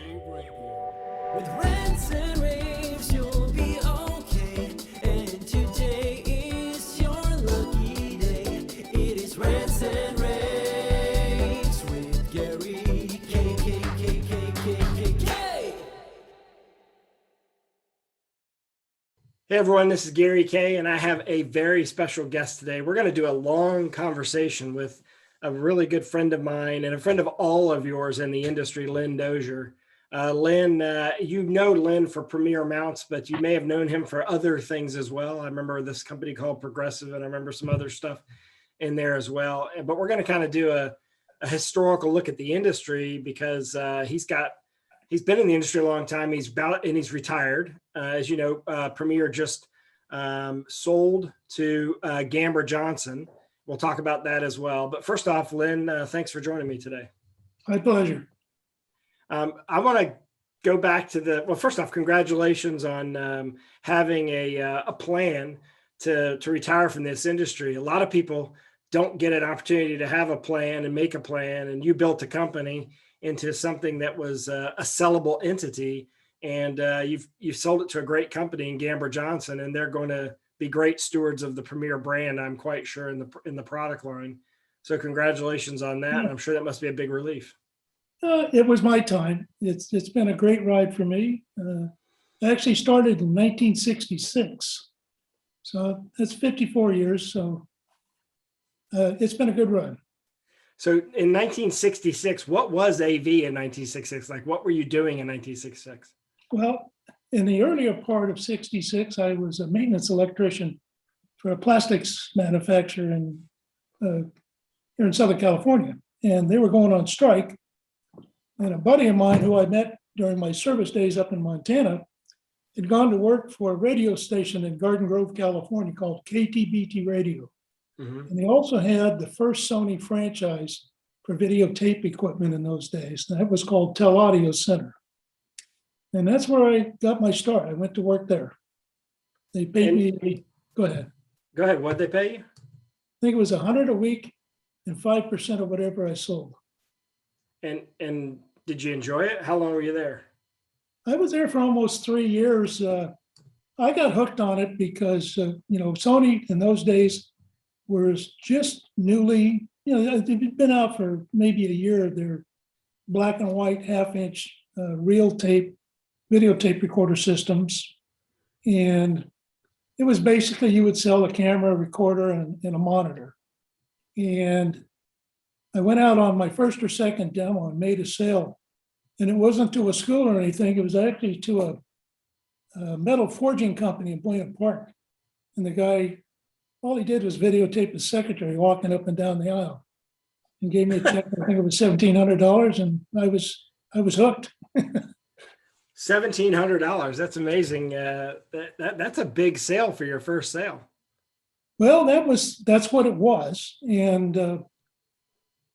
With rants and raves, you'll be okay. And today is your lucky day. It is rants and raves with Gary Kayye. Hey everyone, this is Gary Kayye, and I have a very special guest today. We're going to do a long conversation with a really good friend of mine and a friend of all of yours in the industry, Len Dozier. Len, you know Len for Premier Mounts, but you may have known him for other things as well. I remember this company called Progressive, and I remember some other stuff in there as well. But we're going to kind of do a historical look at the industry because he's been in the industry a long time. He's retired. As you know, Premier just sold to Gamber-Johnson. We'll talk about that as well. But first off, Len, thanks for joining me today. My pleasure. I want to go back to first off, congratulations on having a plan to retire from this industry. A lot of people don't get an opportunity to have a plan and make a plan, and you built a company into something that was a sellable entity, and you've sold it to a great company in Gamber-Johnson, and they're going to be great stewards of the Premier brand, I'm quite sure, in the product line. So congratulations on that. I'm sure that must be a big relief. It was my time. It's been a great ride for me. I actually started in 1966, so that's 54 years. So it's been a good run. So in 1966, what was AV in 1966? Like, what were you doing in 1966? Well, in the earlier part of 66, I was a maintenance electrician for a plastics manufacturer here in Southern California. And they were going on strike. And a buddy of mine who I met during my service days up in Montana had gone to work for a radio station in Garden Grove, California called KTBT Radio. Mm-hmm. And they also had the first Sony franchise for videotape equipment in those days. That was called Tel Audio Center. And that's where I got my start. I went to work there. They paid me. Go ahead. Go ahead. What'd they pay you? I think it was $100 a week and 5% of whatever I sold. And did you enjoy it? How long were you there? I was there for almost 3 years. I got hooked on it because Sony in those days was just newly, they'd been out for maybe a year. Their black and white half-inch reel tape videotape recorder systems, and it was basically you would sell a camera, a recorder, and a monitor. And I went out on my first or second demo and made a sale, and it wasn't to a school or anything. It was actually to a metal forging company in Buena Park. And the guy, all he did was videotape his secretary walking up and down the aisle, and gave me a check. I think it was $1,700, and I was hooked. $1,700. That's amazing. That's a big sale for your first sale. Well, that's what it was, and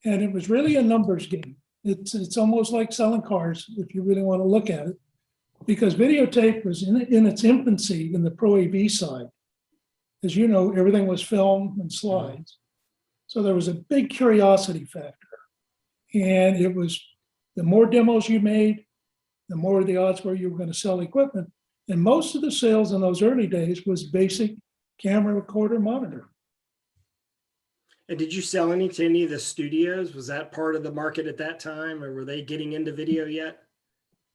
it was really a numbers game. It's almost like selling cars if you really want to look at it, because videotape was in its infancy in the ProAV side. As you know, everything was film and slides, so there was a big curiosity factor, and it was the more demos you made, the more the odds were you were going to sell equipment. And most of the sales in those early days was basic camera, recorder, monitor. And did you sell any to any of the studios? Was that part of the market at that time, or were they getting into video yet?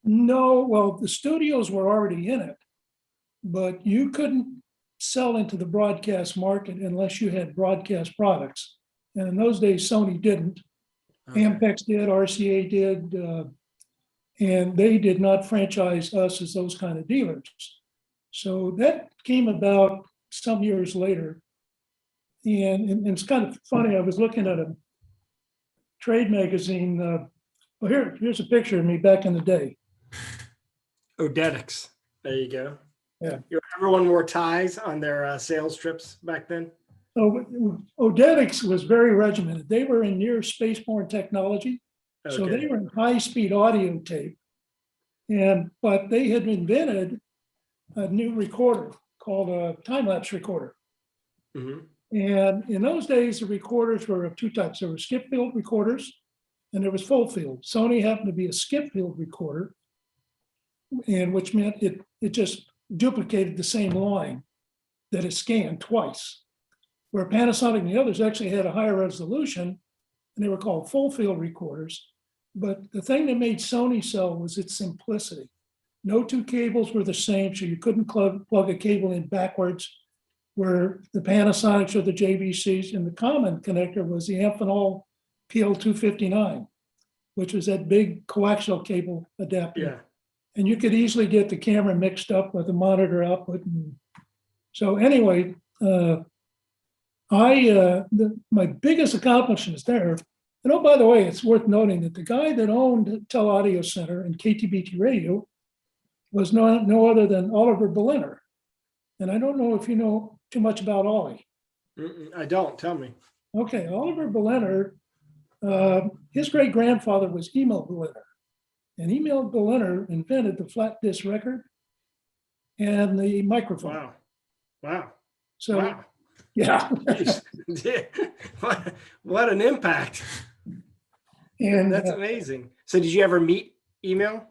No, well, the studios were already in it, but you couldn't sell into the broadcast market unless you had broadcast products. And in those days, Sony didn't. Okay. Ampex did, RCA did, and they did not franchise us as those kind of dealers. So that came about some years later. And it's kind of funny, I was looking at a trade magazine. Here's a picture of me back in the day. Odetics. There you go. Yeah. Everyone wore ties on their sales trips back then? Odetics was very regimented. They were in near spaceborne technology. Okay. So they were in high-speed audio tape, but they had invented a new recorder called a time-lapse recorder. Mm-hmm. And in those days, the recorders were of two types. There were skip field recorders, and there was full field. Sony happened to be a skip field recorder, and which meant it just duplicated the same line that it scanned twice. Where Panasonic and the others actually had a higher resolution, and they were called full field recorders. But the thing that made Sony sell was its simplicity. No two cables were the same, so you couldn't plug a cable in backwards, where the Panasonics or the JVCs, and the common connector was the Amphenol PL259, which was that big coaxial cable adapter. Yeah. And you could easily get the camera mixed up with the monitor output. And so anyway, my biggest accomplishments there, and oh, by the way, it's worth noting that the guy that owned Tel Audio Center and KTBT Radio was no other than Oliver Berliner. And I don't know if you know too much about Ollie. I don't. Tell me. Okay, Oliver Berliner, his great grandfather was Emil Berliner. And Emil Berliner invented the flat disc record and the microphone. Wow. Wow. So, Wow. yeah. What an impact. And That's amazing. So did you ever meet Emil?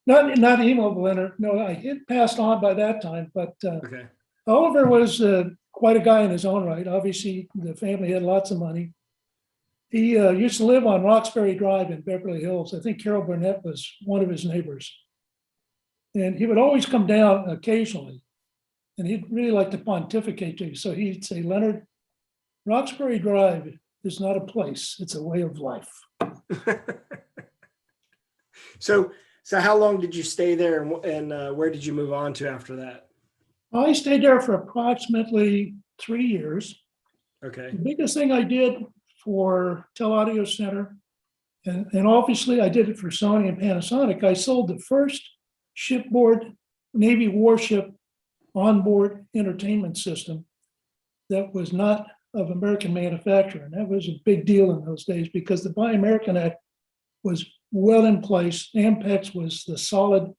not Emil Berliner. No, I had passed on by that time, but Okay. Oliver was quite a guy in his own right. Obviously, the family had lots of money. He used to live on Roxbury Drive in Beverly Hills. I think Carol Burnett was one of his neighbors. And he would always come down occasionally. And he'd really like to pontificate to you. So he'd say, Leonard, Roxbury Drive is not a place, it's a way of life. So how long did you stay there, and where did you move on to after that? I stayed there for approximately 3 years. Okay. The biggest thing I did for Tel Audio Center, and obviously I did it for Sony and Panasonic, I sold the first shipboard Navy warship onboard entertainment system that was not of American manufacture. And that was a big deal in those days because the Buy American Act was well in place. Ampex was the solid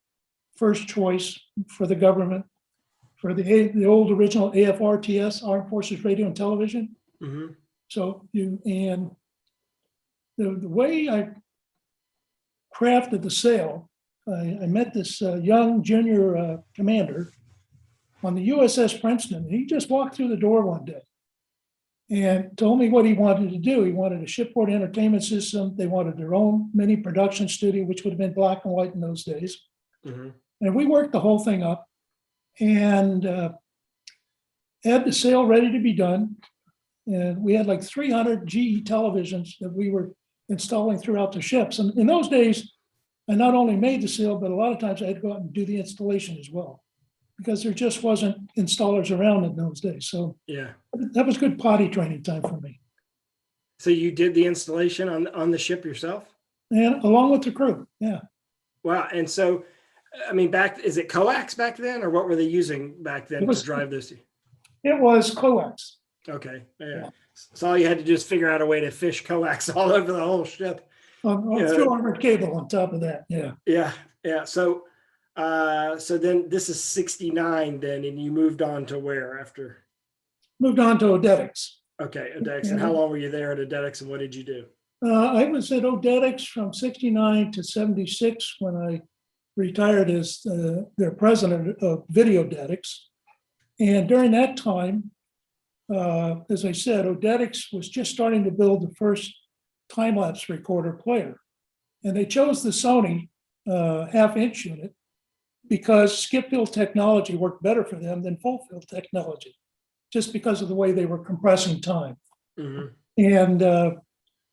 first choice for the government for the old original AFRTS, Armed Forces Radio and Television. Mm-hmm. So the way I crafted the sale, I met this young junior commander on the USS Princeton. He just walked through the door one day and told me what he wanted to do. He wanted a shipboard entertainment system. They wanted their own mini production studio, which would have been black and white in those days. Mm-hmm. And we worked the whole thing up and had the sale ready to be done. And we had like 300 GE televisions that we were installing throughout the ships. And in those days, I not only made the sale, but a lot of times I had to go out and do the installation as well, because there just wasn't installers around in those days. So Yeah. that was good potty training time for me. So you did the installation on the ship yourself? And along with the crew, yeah. Wow. And so, I mean, is it coax back then, or what were they using back then to drive this? It was coax. Okay. Yeah. So all you had to do is figure out a way to fish coax all over the whole ship. Through armored cable on top of that, yeah. Yeah. Yeah. So then this is 69 then, and you moved on to where after? Moved on to Odetics. Okay. Odetics. And how long were you there at Odetics, and what did you do? I was at Odetics from 69 to 76 when I retired as their president of Videodetics. And during that time, as I said, Odetics was just starting to build the first time-lapse recorder player. And they chose the Sony half-inch unit because skip-field technology worked better for them than full-field technology, just because of the way they were compressing time. Mm-hmm. And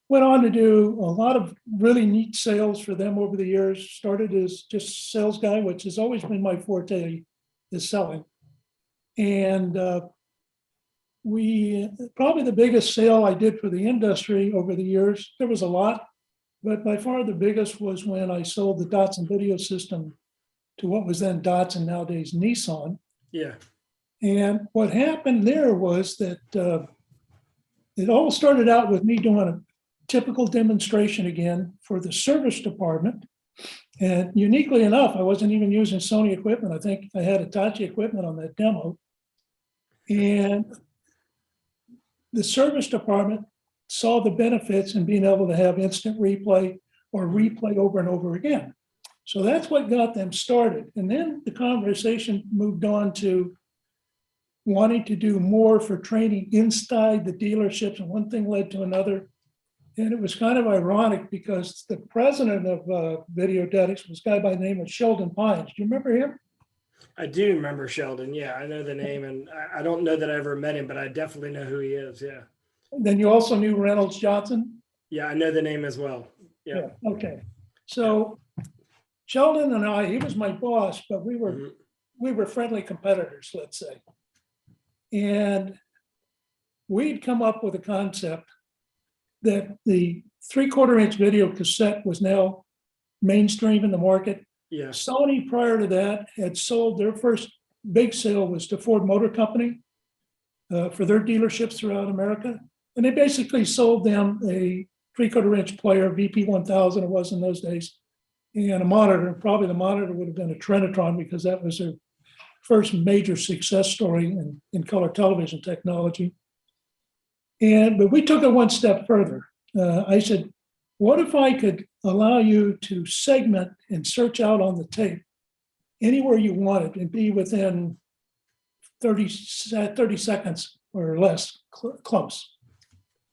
went on to do a lot of really neat sales for them over the years. Started as just a sales guy, which has always been my forte, is selling. And probably the biggest sale I did for the industry over the years, there was a lot, but by far the biggest was when I sold the Datsun video system to what was then Datsun, nowadays Nissan. Yeah. And what happened there was that it all started out with me doing a typical demonstration again for the service department. And uniquely enough, I wasn't even using Sony equipment. I think I had Hitachi equipment on that demo. And the service department saw the benefits in being able to have instant replay or replay over and over again. So that's what got them started. And then the conversation moved on to wanting to do more for training inside the dealerships, and one thing led to another. And it was kind of ironic because the president of Videodetics was a guy by the name of Sheldon Pines. Do you remember him? I do remember Sheldon. Yeah, I know the name, and I don't know that I ever met him, but I definitely know who he is. Yeah. And then you also knew Reynolds Johnson? Yeah, I know the name as well. Yeah. Okay. So Sheldon and I, he was my boss, but we were friendly competitors, let's say. And we'd come up with a concept that the 3/4-inch video cassette was now mainstream in the market. Yeah. Sony, prior to that, had sold their first big sale was to Ford Motor Company for their dealerships throughout America. And they basically sold them a 3/4-inch player, VP 1000 it was in those days, and a monitor. Probably the monitor would have been a Trinitron because that was their first major success story in color television technology. But we took it one step further. I said, what if I could allow you to segment and search out on the tape anywhere you wanted and be within 30 seconds or less close?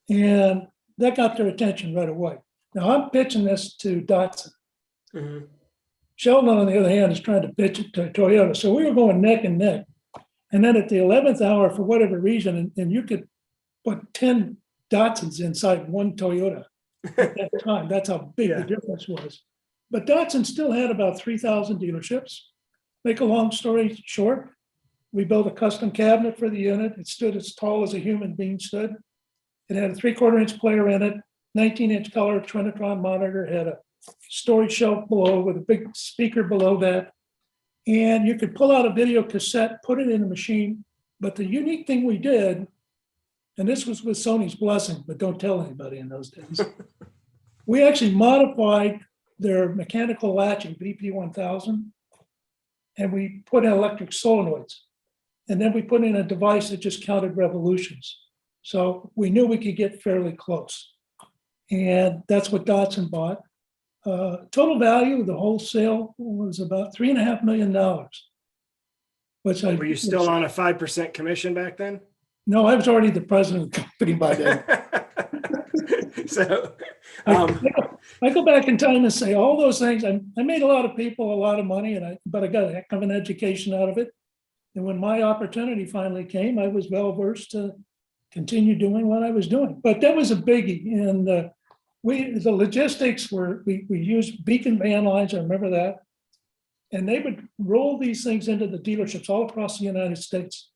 And that got their attention right away. Now I'm pitching this to Datsun. Mm-hmm. Sheldon, on the other hand, is trying to pitch it to Toyota. So we were going neck and neck. And then at the 11th hour, for whatever reason, and you could put 10 Datsuns inside one Toyota at that time. That's how big the difference was. But Datsun still had about 3,000 dealerships. Make a long story short, we built a custom cabinet for the unit. It stood as tall as a human being stood. It had a 3/4-inch player in it, 19-inch color Trinitron monitor, had a storage shelf below with a big speaker below that. And you could pull out a video cassette, put it in the machine. But the unique thing we did, and this was with Sony's blessing, but don't tell anybody in those days, we actually modified their mechanical latching, VP 1000, and we put in electric solenoids. And then we put in a device that just counted revolutions. So we knew we could get fairly close. And that's what Datsun bought. Total value of the whole sale was about $3.5 million. Were you still on a 5% commission back then? No, I was already the president of the company by then. So I go back in time and say all those things. I made a lot of people a lot of money, but I got a heck of an education out of it. And when my opportunity finally came, I was well versed to continue doing what I was doing. But that was a biggie. And the logistics were, we used Beacon van lines, I remember that. And they would roll these things into the dealerships all across the United States.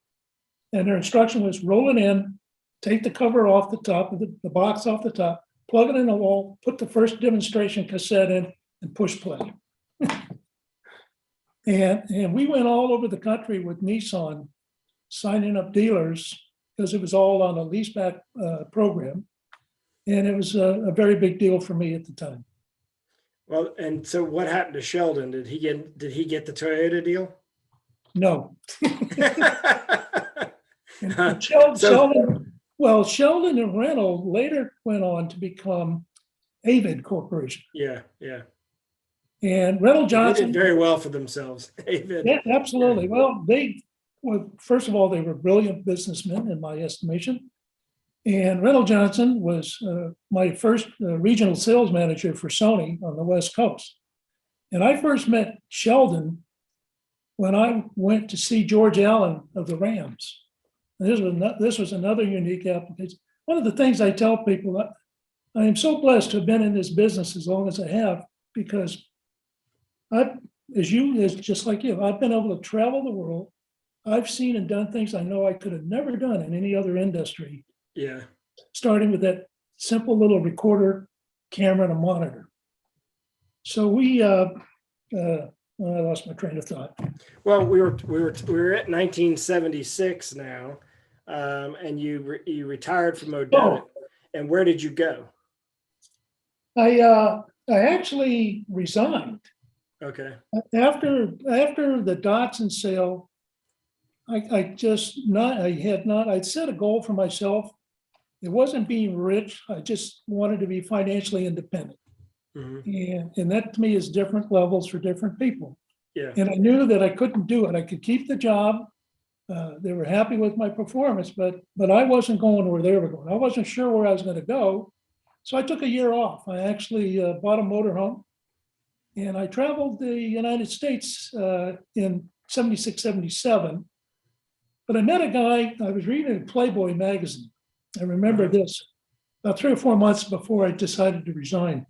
And their instruction was roll it in, take the cover off the top, of the box off the top, plug it in the wall, put the first demonstration cassette in, and push play. And we went all over the country with Nissan, signing up dealers, because it was all on a leaseback program. And it was a very big deal for me at the time. well, and so what happened to Sheldon? Did he get the Toyota deal? No. Sheldon and Reynolds later went on to become Avid Corporation. Yeah. And Reynolds They Johnson. did very well for themselves. David. Yeah, absolutely. Well, first of all, they were brilliant businessmen in my estimation. And Reynolds Johnson was my first regional sales manager for Sony on the West Coast. And I first met Sheldon when I went to see George Allen of the Rams. And this was another unique application. One of the things I tell people, I am so blessed to have been in this business as long as I have, because just like you, I've been able to travel the world. I've seen and done things I know I could have never done in any other industry. Yeah. Starting with that simple little recorder, camera, and a monitor. So I lost my train of thought. Well, we were at 1976 now, and you retired from Odetta. And where did you go? I actually resigned. Okay. After the Datsun sale, I'd set a goal for myself. It wasn't being rich. I just wanted to be financially independent. And that to me is different levels for different people. Yeah. And I knew that I couldn't do it. I could keep the job. They were happy with my performance, but I wasn't going where they were going. I wasn't sure where I was going to go. So I took a year off. I actually bought a motorhome and I traveled the United States in 76, 77. But I met a guy, I was reading Playboy magazine. I remember this about 3 or 4 months before I decided to resign.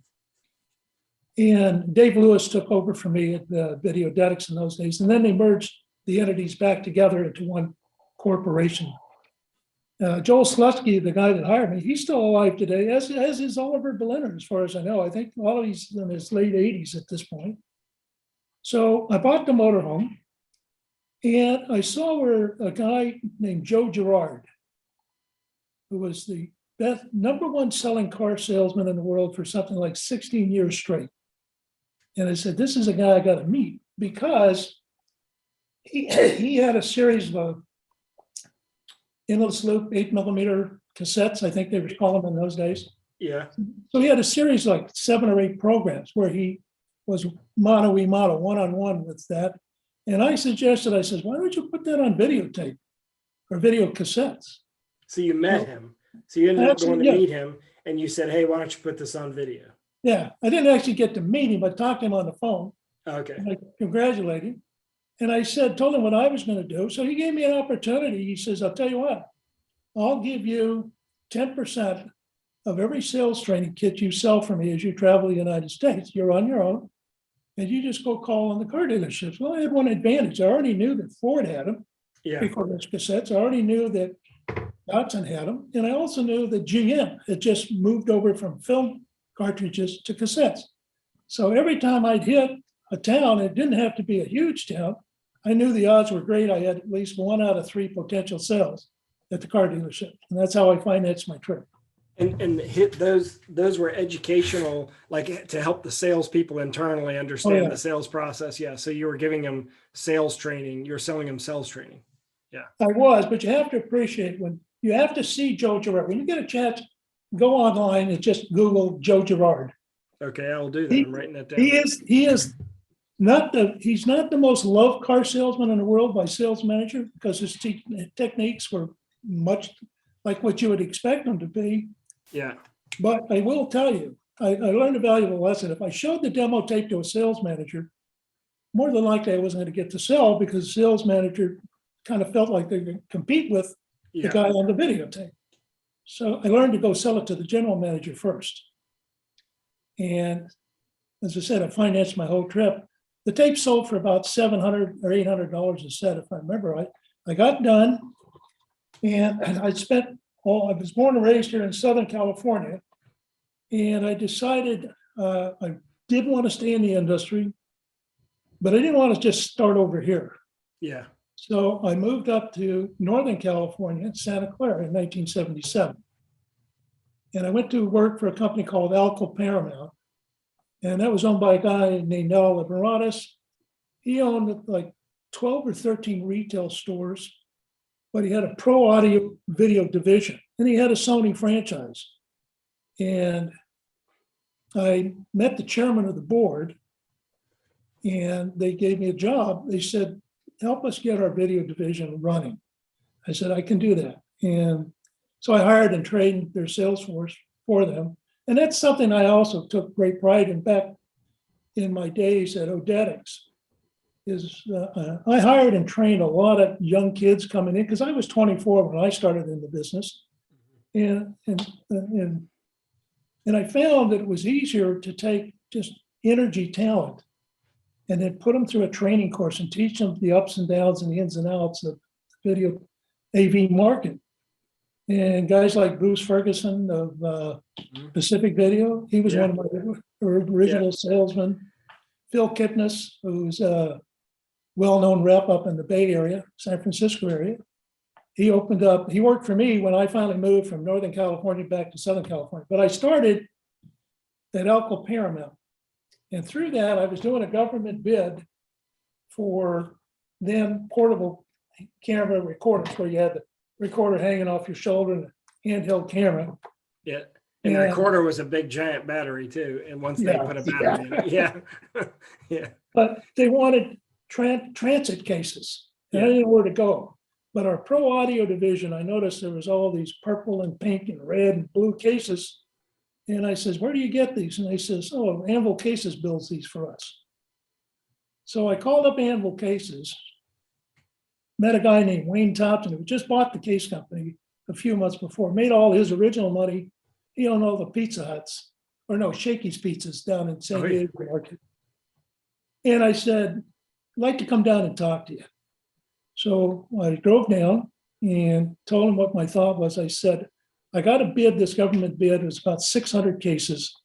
And Dave Lewis took over for me at Videodetics in those days. And then they merged the entities back together into one corporation. Joel Slutsky, the guy that hired me, he's still alive today, as is Oliver Berliner, as far as I know. I think Ollie's in his late 80s at this point. So I bought the motorhome and I saw where a guy named Joe Girard, who was the best #1 selling car salesman in the world for something like 16 years straight. And I said, this is a guy I got to meet, because he had a series of endless loop 8mm cassettes, I think they would call them in those days. Yeah. So he had a series like 7 or 8 programs where he was mano a mano, one-on-one with that. And I suggested, I said, why don't you put that on videotape or video cassettes? So you met him. So you ended up going to Yeah. meet him and you said, hey, why don't you put this on video? Yeah, I didn't actually get to meet him. I talked to him on the phone. Okay. And I congratulated him. And I told him what I was going to do. So he gave me an opportunity. He says, I'll tell you what, I'll give you 10% of every sales training kit you sell for me as you travel the United States. You're on your own. And you just go call on the car dealerships. Well, I had one advantage. I already knew that Ford had them, Yeah. 3/4 cassettes. I already knew that Datsun had them. And I also knew that GM had just moved over from film cartridges to cassettes. So every time I'd hit a town, it didn't have to be a huge town. I knew the odds were great. I had at least 1 out of 3 potential sales at the car dealership. And that's how I financed my trip. And hit those were educational, like to help the salespeople internally understand yeah. the sales process. Yeah. So you were giving them sales training. You're selling them sales training. Yeah. I was, but you have to appreciate when you have to see Joe Girard. When you get a chance, go online and just Google Joe Girard. Okay, I'll do that. I'm writing that down. He's not the most loved car salesman in the world by sales manager, because his techniques were much like what you would expect them to be. Yeah. But I will tell you, I learned a valuable lesson. If I showed the demo tape to a sales manager, more than likely I wasn't going to get to sell, because the sales manager kind of felt like they could compete with the guy on the videotape. So I learned to go sell it to the general manager first. And as I said, I financed my whole trip. The tape sold for about $700 or $800 a set, if I remember right. I got done, and I was born and raised here in Southern California, and I decided I did want to stay in the industry, but I didn't want to just start over here. Yeah. So I moved up to Northern California, Santa Clara, in 1977. And I went to work for a company called Alco Paramount. And that was owned by a guy named Al Liberatis. He owned like 12 or 13 retail stores, but he had a pro audio video division, and he had a Sony franchise. And I met the chairman of the board, and they gave me a job. They said, help us get our video division running. I said, I can do that. And so I hired and trained their sales force for them. And that's something I also took great pride in back in my days at Odetics. I hired and trained a lot of young kids coming in, because I was 24 when I started in the business. And I found that it was easier to take just energy talent and then put them through a training course and teach them the ups and downs and the ins and outs of the video AV market. And guys like Bruce Ferguson of Pacific Video, he was one of my original salesmen. Phil Kipnis, who's a well-known rep up in the Bay Area, San Francisco area. He worked for me when I finally moved from Northern California back to Southern California. But I started at Alco Paramount. And through that, I was doing a government bid for them portable camera recorders, where you had the recorder hanging off your shoulder and a handheld camera. Yeah. And the And- recorder was a big giant battery too. And once they Yeah, put a battery in it, yeah. Yeah. But they wanted transit cases, and I Yeah. didn't know where to go. But our pro audio division, I noticed there was all these purple and pink and red and blue cases. And I says, where do you get these? And they says, oh, Anvil Cases builds these for us. So I called up Anvil Cases, met a guy named Wayne Thompson, who just bought the case company a few months before, made all his original money. He owned all the Pizza Huts, or no, Shakey's Pizzas down in San Oh, yeah. Diego Market. And I said, I'd like to come down and talk to you. So I drove down and told him what my thought was. I said, I got a bid, this government bid, it was about 600 cases.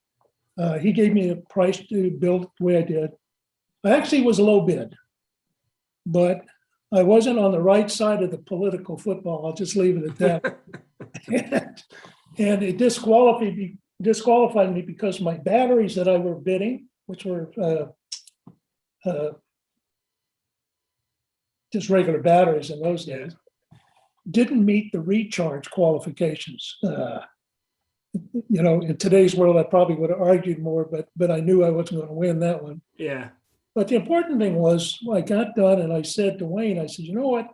He gave me a price to build it the way I did. I actually was a low bid, but I wasn't on the right side of the political football. I'll just leave it at that. And it disqualified me because my batteries that I were bidding, which were just regular batteries in those days, didn't meet the recharge qualifications. In today's world, I probably would have argued more, but I knew I wasn't going to win that one. Yeah. But the important thing was, I got done and I said to Wayne, I said, you know what?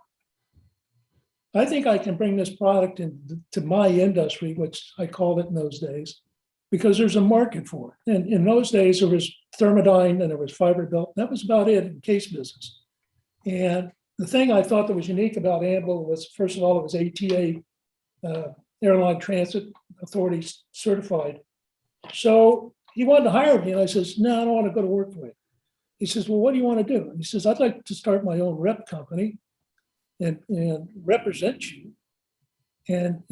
I think I can bring this product into my industry, which I called it in those days, because there's a market for it. And in those days, there was Thermodyne and there was fiber belt. That was about it in case business. And the thing I thought that was unique about Anvil was, first of all, it was ATA, Airline Transit Authority certified. So he wanted to hire me. And I says, no, I don't want to go to work for you. He says, well, what do you want to do? And he says, I'd like to start my own rep company and represent you. And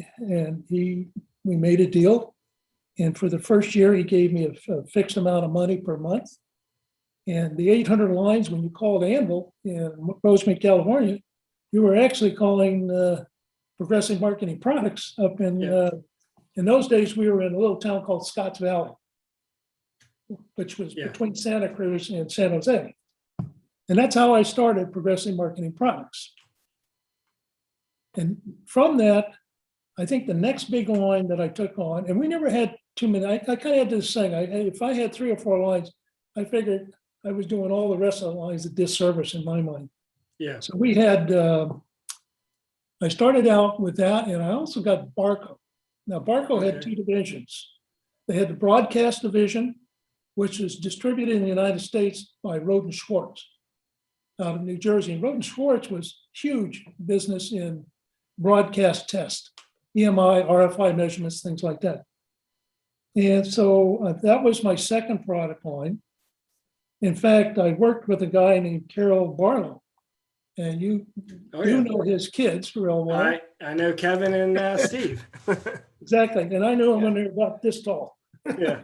we made a deal. And for the first year, he gave me a fixed amount of money per month. And the 800 lines, when you called Anvil in Rosemead, California, you were actually calling Progressive Marketing Products up in those days, we were in a little town called Scotts Valley, which was between Santa Cruz and San Jose. And that's how I started Progressive Marketing Products. And from that, I think the next big line that I took on, and we never had too many, I kind of had this thing, if I had 3 or 4 lines, I figured I was doing all the rest of the lines a disservice in my mind. Yeah. So we had, I started out with that, and I also got Barco. Now, Barco had 2 divisions. They had the broadcast division, which was distributed in the United States by Roden Schwartz out of New Jersey. And Roden Schwartz was huge business in broadcast test, EMI, RFI measurements, things like that. And so that was my second product line. In fact, I worked with a guy named Carol Barlow, and you know his kids real well. I know Kevin and Steve. Exactly. And I knew him when they were about this tall. Yeah.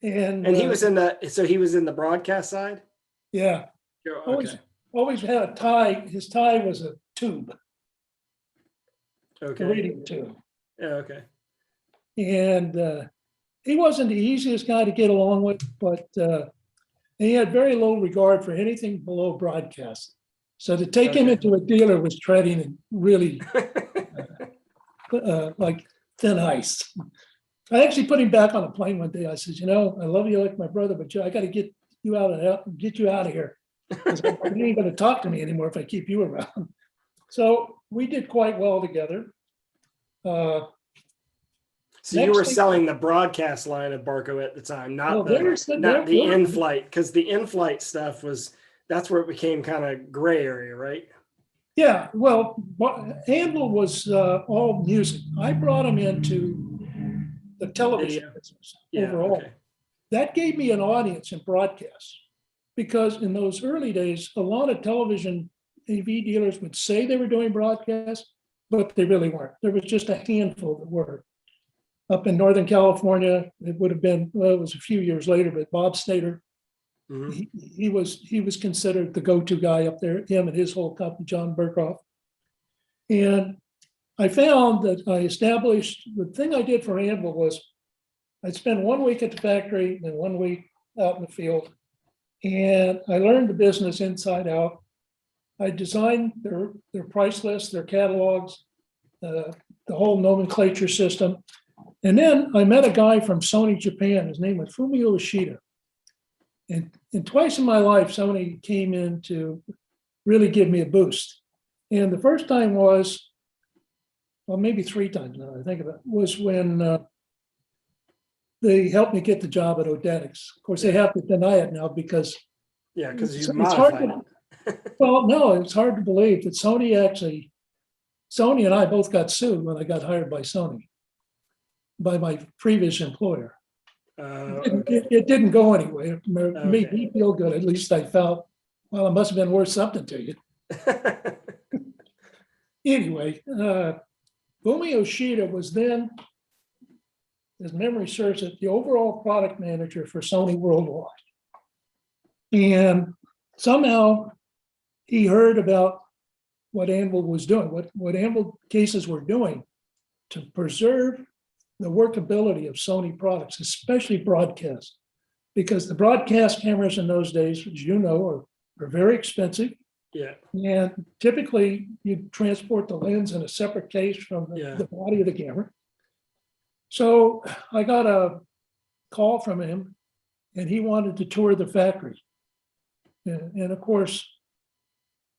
And he was in the broadcast side? Yeah. Okay. Always had a tie. His tie was a tube, Okay. a reading tube. Yeah, okay. And he wasn't the easiest guy to get along with, but he had very low regard for anything below broadcast. So to take him into a dealer was treading in really like thin ice. I actually put him back on a plane one day. I said, I love you like my brother, but I got to get you out of here. You ain't going to talk to me anymore if I keep you around. So we did quite well together. So you were selling the broadcast line of Barco at the time, not the in-flight, because the in-flight stuff that's where it became kind of gray area, right? Yeah, well, Anvil was all music. I brought him into the television business overall. Okay. That gave me an audience in broadcast, because in those early days, a lot of television AV dealers would say they were doing broadcast, but they really weren't. There was just a handful that were. Up in Northern California, it would have been, well, it was a few years later, but Bob Snyder, he was considered the go-to guy up there, him and his whole company, John Burkhoff. And I found that the thing I did for Anvil was I'd spend 1 week at the factory and 1 week out in the field. And I learned the business inside out. I designed their price list, their catalogs, the whole nomenclature system. And then I met a guy from Sony Japan. His name was Fumio Ishida. And twice in my life, Sony came in to really give me a boost. And the first time was, well, maybe 3 times now I think of it, was when they helped me get the job at Odetics. Of course, they have to deny it now because Yeah, because you it's modified hard it. well, no, it's hard to believe that Sony and I both got sued when I got hired by Sony, by my previous employer. It didn't go anywhere. It made me feel good. At least I felt, well, it must have been worth something to you. Anyway, Fumio Yoshida was then, as memory serves it, the overall product manager for Sony worldwide. And somehow he heard about what Anvil was doing, what Anvil cases were doing to preserve the workability of Sony products, especially broadcast, because the broadcast cameras in those days, as you know, are very expensive. Yeah. And typically you transport the lens in a separate case from the body of the camera. So I got a call from him and he wanted to tour the factory. And of course,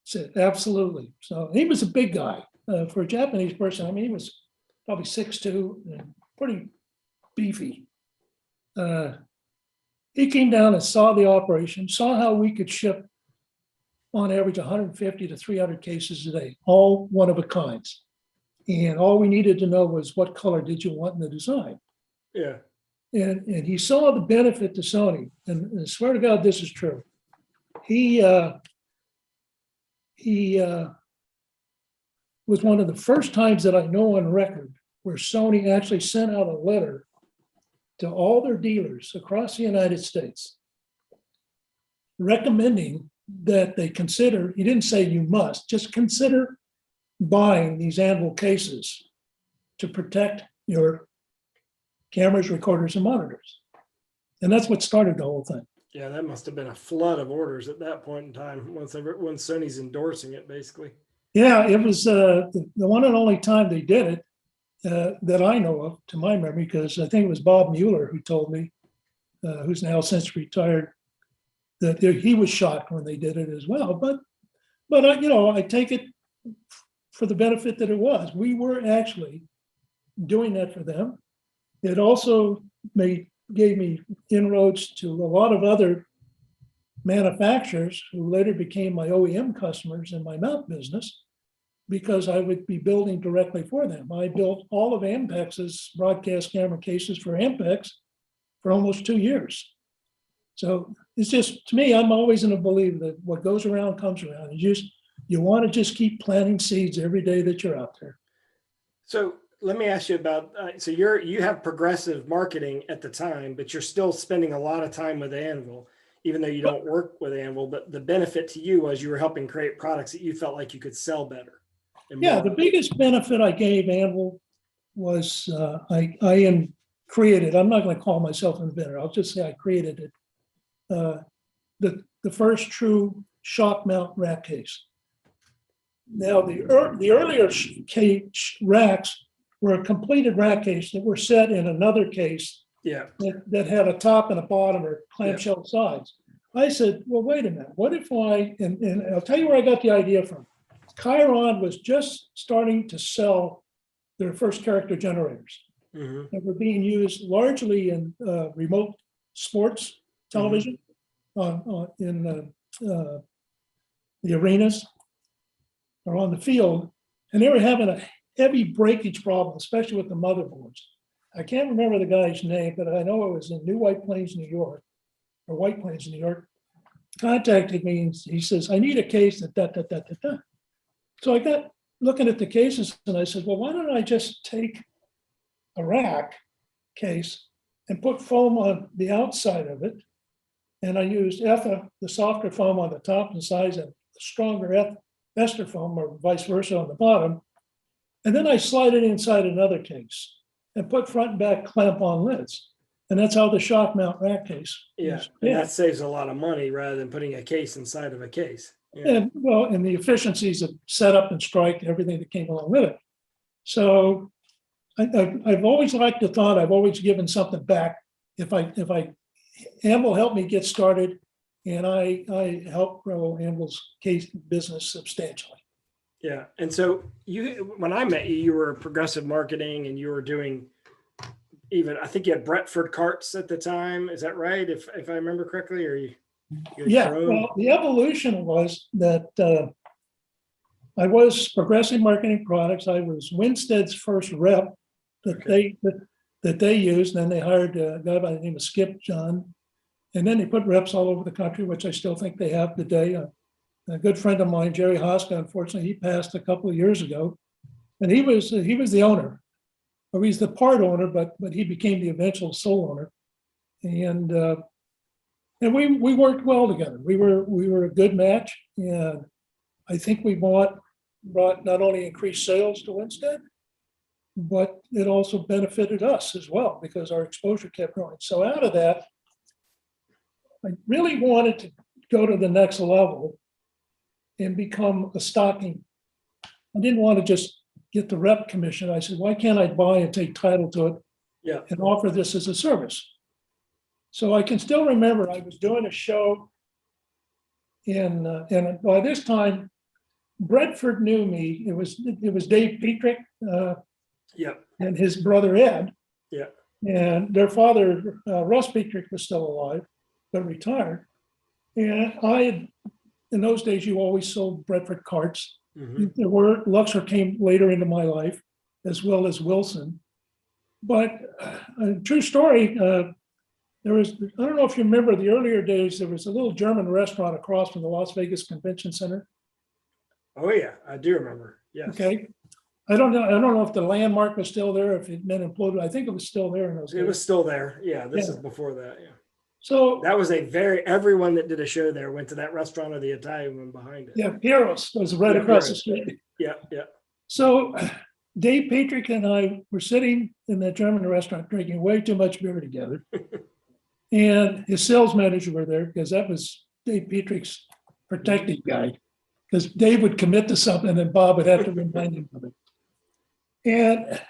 said absolutely. So he was a big guy for a Japanese person. I mean, he was probably 6'2" and pretty beefy. He came down and saw the operation, saw how we could ship on average 150 to 300 cases a day, all one of a kinds. And all we needed to know was what color did you want in the design. Yeah. And he saw the benefit to Sony. And I swear to God, this is true. He was one of the first times that I know on record where Sony actually sent out a letter to all their dealers across the United States recommending that they consider, he didn't say you must, just consider buying these Anvil cases to protect your cameras, recorders, and monitors. And that's what started the whole thing. Yeah, that must have been a flood of orders at that point in time, once Sony's endorsing it, basically. Yeah, it was the one and only time they did it that I know of, to my memory, because I think it was Bob Mueller who told me, who's now since retired, that he was shocked when they did it as well. But I take it for the benefit that it was. We were actually doing that for them. It also gave me inroads to a lot of other manufacturers who later became my OEM customers in my mount business, because I would be building directly for them. I built all of Ampex's broadcast camera cases for Ampex for almost 2 years. So it's just, to me, I'm always in a belief that what goes around comes around. You want to just keep planting seeds every day that you're out there. So let me ask you about, so you have progressive marketing at the time, but you're still spending a lot of time with Anvil, even though you don't work with Anvil, but the benefit to you was you were helping create products that you felt like you could sell better. Yeah, the biggest benefit I gave Anvil was I created, I'm not going to call myself an inventor, I'll just say I created it. The first true shock mount rack case. Now, the earlier racks were a completed rack case that were set in another case that had a top and a bottom or clamshell sides. I said, well, wait a minute, what if and I'll tell you where I got the idea from. Chiron was just starting to sell their first character generators that were being used largely in remote sports television in the arenas or on the field. And they were having a heavy breakage problem, especially with the motherboards. I can't remember the guy's name, but I know it was in New White Plains, New York, or White Plains, New York. Contacted me and he says, I need a case that. So I got looking at the cases and I said, well, why don't I just take a rack case and put foam on the outside of it. And I used EFA, the softer foam on the top and sides, and the stronger ester foam, or vice versa, on the bottom. And then I slide it inside another case and put front and back clamp-on lids. And that's how the shock mount rack case. Yeah, and that saves a lot of money rather than putting a case inside of a case. Yeah. And the efficiencies of setup and strike, everything that came along with it. So I've always liked the thought, I've always given something back. If Anvil helped me get started, and I helped grow Anvil's case business substantially. Yeah. And so when I met you, you were progressive marketing and you were doing I think you had Bretford carts at the time. Is that right? If I remember correctly, or you had Yeah, grown? well, the evolution was that I was Progressive Marketing Products. I was Winstead's first rep that they used. And then they hired a guy by the name of Skip John. And then they put reps all over the country, which I still think they have today. A good friend of mine, Jerry Hoska, unfortunately, he passed a couple of years ago. And he was the owner, or he's the part owner, but he became the eventual sole owner. And we worked well together. We were a good match, and I think we brought not only increased sales to Winstead, but it also benefited us as well because our exposure kept growing. So out of that, I really wanted to go to the next level and become a stocking. I didn't want to just get the rep commission. I said, why can't I buy and take title to it and offer this as a service? So I can still remember I was doing a show and by this time, Bretford knew me. It was Dave Petrick and his brother Ed. Yeah. And their father, Russ Petrick, was still alive, but retired. And in those days, you always sold Bretford carts. Mm-hmm. Luxor came later into my life, as well as Wilson. But a true story, there was, I don't know if you remember the earlier days, there was a little German restaurant across from the Las Vegas Convention Center. Oh yeah, I do remember. Yes. Okay. I don't know if the landmark was still there, if it had been imploded. I think it was still there in those days. It was still there. Yeah, this is before that. Yeah. So that was everyone that did a show there went to that restaurant or the Italian one behind it. Yeah, Heroes was right across the street. Yeah. So Dave Petrick and I were sitting in that German restaurant drinking way too much beer together. And his sales manager were there because that was Dave Petrick's protective guy. Because Dave would commit to something and Bob would have to remind him of it. And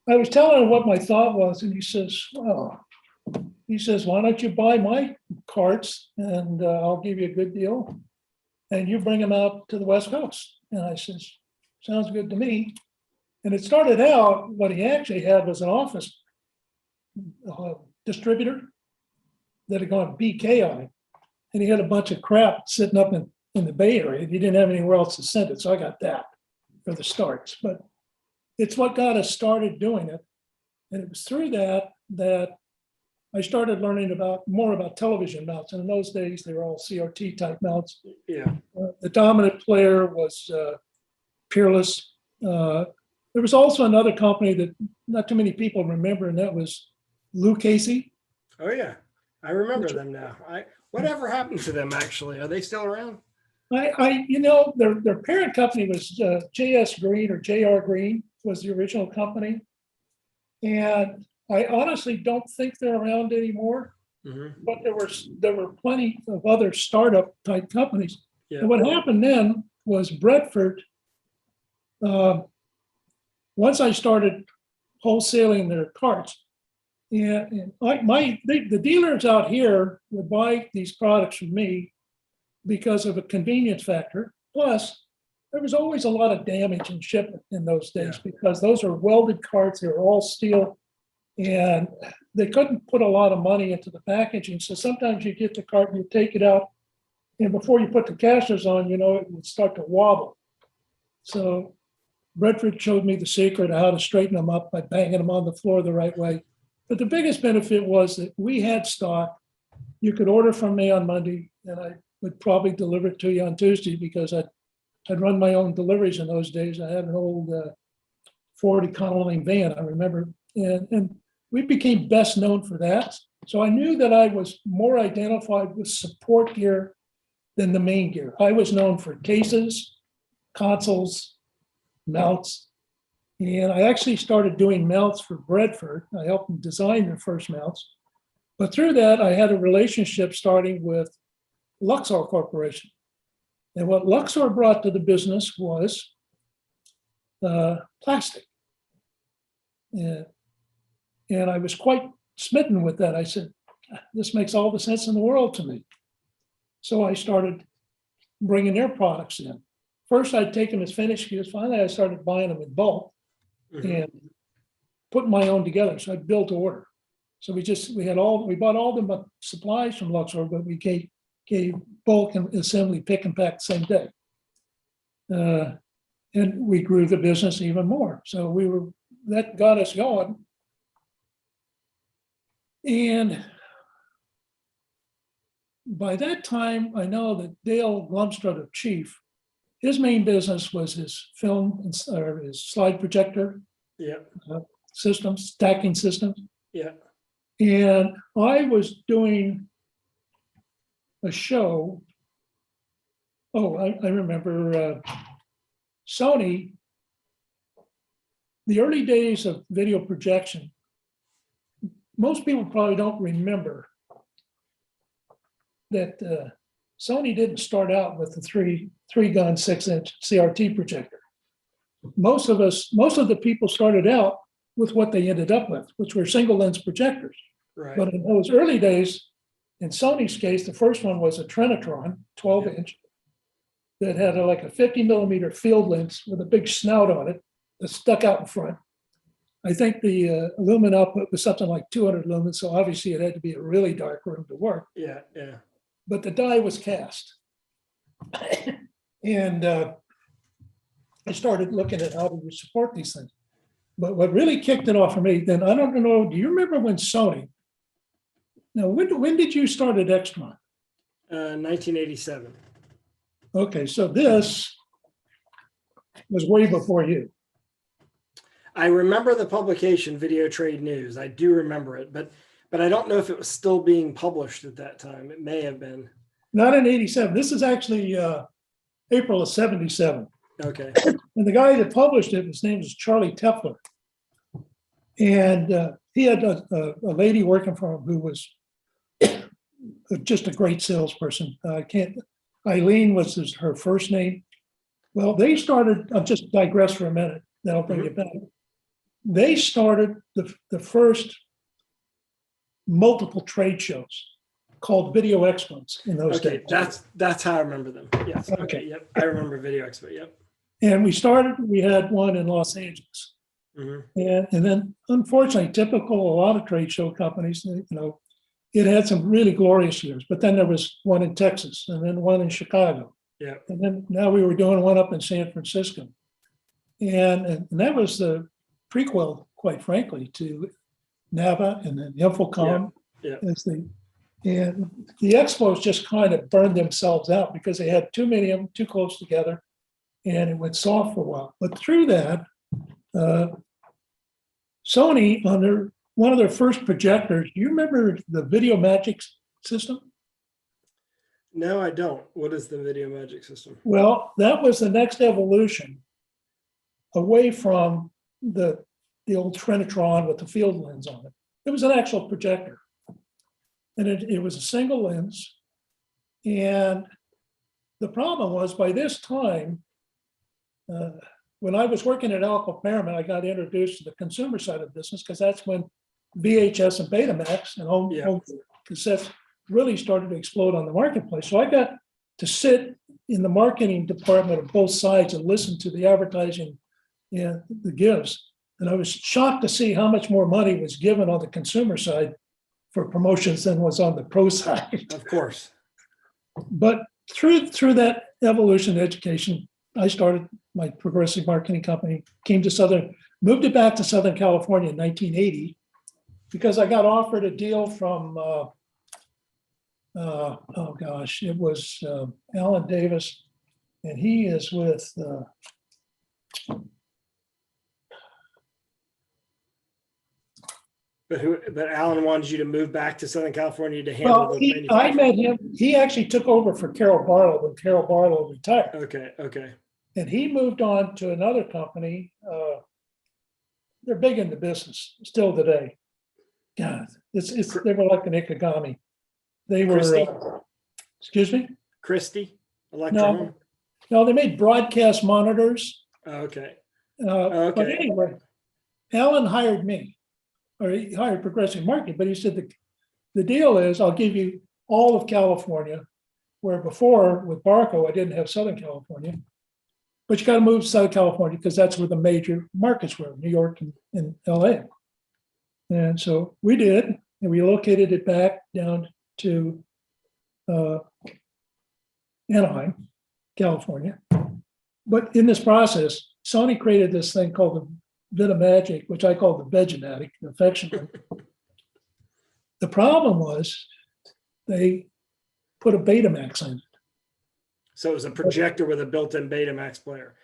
I was telling him what my thought was, and he says, why don't you buy my carts and I'll give you a good deal and you bring them out to the West Coast. And I says, sounds good to me. And it started out, what he actually had was an office distributor that had gone BK on it. And he had a bunch of crap sitting up in the Bay Area. He didn't have anywhere else to send it. So I got that for the starts. But it's what got us started doing it. And it was through that I started learning more about television mounts. And in those days, they were all CRT type mounts. Yeah. The dominant player was Peerless. There was also another company that not too many people remember, and that was Lou Casey. Oh yeah, I remember them now. Whatever happened to them actually? Are they still around? Their parent company was JS Green or JR Green was the original company. And I honestly don't think they're around anymore, but there were plenty of other startup type companies. Yeah. And what happened then was Bretford, once I started wholesaling their carts, and the dealers out here would buy these products from me because of a convenience factor. Plus, there was always a lot of damage in shipment in those days because those are welded carts. They were all steel. And they couldn't put a lot of money into the packaging. So sometimes you get the cart and you take it out, and before you put the casters on, it would start to wobble. So Bretford showed me the secret of how to straighten them up by banging them on the floor the right way. But the biggest benefit was that we had stock. You could order from me on Monday, and I would probably deliver it to you on Tuesday because I'd run my own deliveries in those days. I had an old Ford Econoline van, I remember. And we became best known for that. So I knew that I was more identified with support gear than the main gear. I was known for cases, consoles, mounts, and I actually started doing mounts for Bretford. I helped them design their first mounts. But through that, I had a relationship starting with Luxor Corporation. And what Luxor brought to the business was plastic. And I was quite smitten with that. I said, this makes all the sense in the world to me. So I started bringing their products in. First, I'd take them as finished goods. Finally, I started buying them in bulk and putting my own together. So I built to order. So we bought all the supplies from Luxor, but we gave bulk and assembly, pick and pack the same day. And we grew the business even more. So that got us going. And by that time, I know that Dale Lumstrud of Chief, his main business was his film or his slide projector systems, stacking systems. Yeah. And I was doing a show. Oh, I remember Sony, the early days of video projection. Most people probably don't remember that Sony didn't start out with the three gun 6-inch CRT projector. Most of the people started out with what they ended up with, which were single lens projectors. Right. But in those early days, in Sony's case, the first one was a Trinitron 12-inch that had like a 50 millimeter field lens with a big snout on it that stuck out in front. I think the lumen output was something like 200 lumens, so obviously it had to be a really dark room to work. Yeah. But the die was cast. And I started looking at how to support these things. But what really kicked it off for me, then I don't know, do you remember when Sony, now when did you start at Extron? 1987. Okay, so this was way before you. I remember the publication Video Trade News. I do remember it, but I don't know if it was still being published at that time. It may have been. Not in 87. This is actually April of 77. Okay. And the guy that published it, his name is Charlie Tefler. And he had a lady working for him who was just a great salesperson. Eileen was her first name. Well, they started, I'll just digress for a minute, then I'll bring it back. They started the first multiple trade shows called Video Expos in those days. That's how I remember them. Yes. Okay. Yep. I remember Video Expo. Yep. And we had one in Los Angeles. And then unfortunately, typical, a lot of trade show companies, it had some really glorious years, but then there was one in Texas and then one in Chicago. Yeah. And then now we were doing one up in San Francisco. And that was the prequel, quite frankly, to NAVA and then Infocom. Yeah. And the expos just kind of burned themselves out because they had too many of them too close together and it went soft for a while. But through that, Sony, under one of their first projectors, do you remember the Video Magic system? No, I don't. What is the Video Magic system? Well, that was the next evolution away from the old Trinitron with the field lens on it. It was an actual projector. And it was a single lens. And the problem was by this time, when I was working at Alco Merriman, I got introduced to the consumer side of the business because that's when VHS and Betamax and home cassettes really started to explode on the marketplace. So I got to sit in the marketing department of both sides and listen to the advertising, the gives. And I was shocked to see how much more money was given on the consumer side for promotions than was on the pro side. Of course. But through that evolution of education, I started my progressive marketing company, moved it back to Southern California in 1980 because I got offered a deal from, it was Alan Davis, and he is with, But Alan wanted you to move back to Southern California to handle I met him. He actually took over for Carol Barlow when Carol Barlow retired. Okay. And he moved on to another company. They're big in the business still today. God, they were like an Ikegami. They were. Christie? Excuse me. Christie? Electron? No, they made broadcast monitors. Okay. But anyway, Alan hired me, or he hired Progressive Marketing, but he said the deal is I'll give you all of California, where before with Barco, I didn't have Southern California. But you got to move to Southern California because that's where the major markets were, New York and LA. And so we did, and we located it back down to Anaheim, California. But in this process, Sony created this thing called the Vitamagic, which I call the Vegematic affectionately. The problem was they put a Betamax on it. So it was a projector with a built-in Betamax player.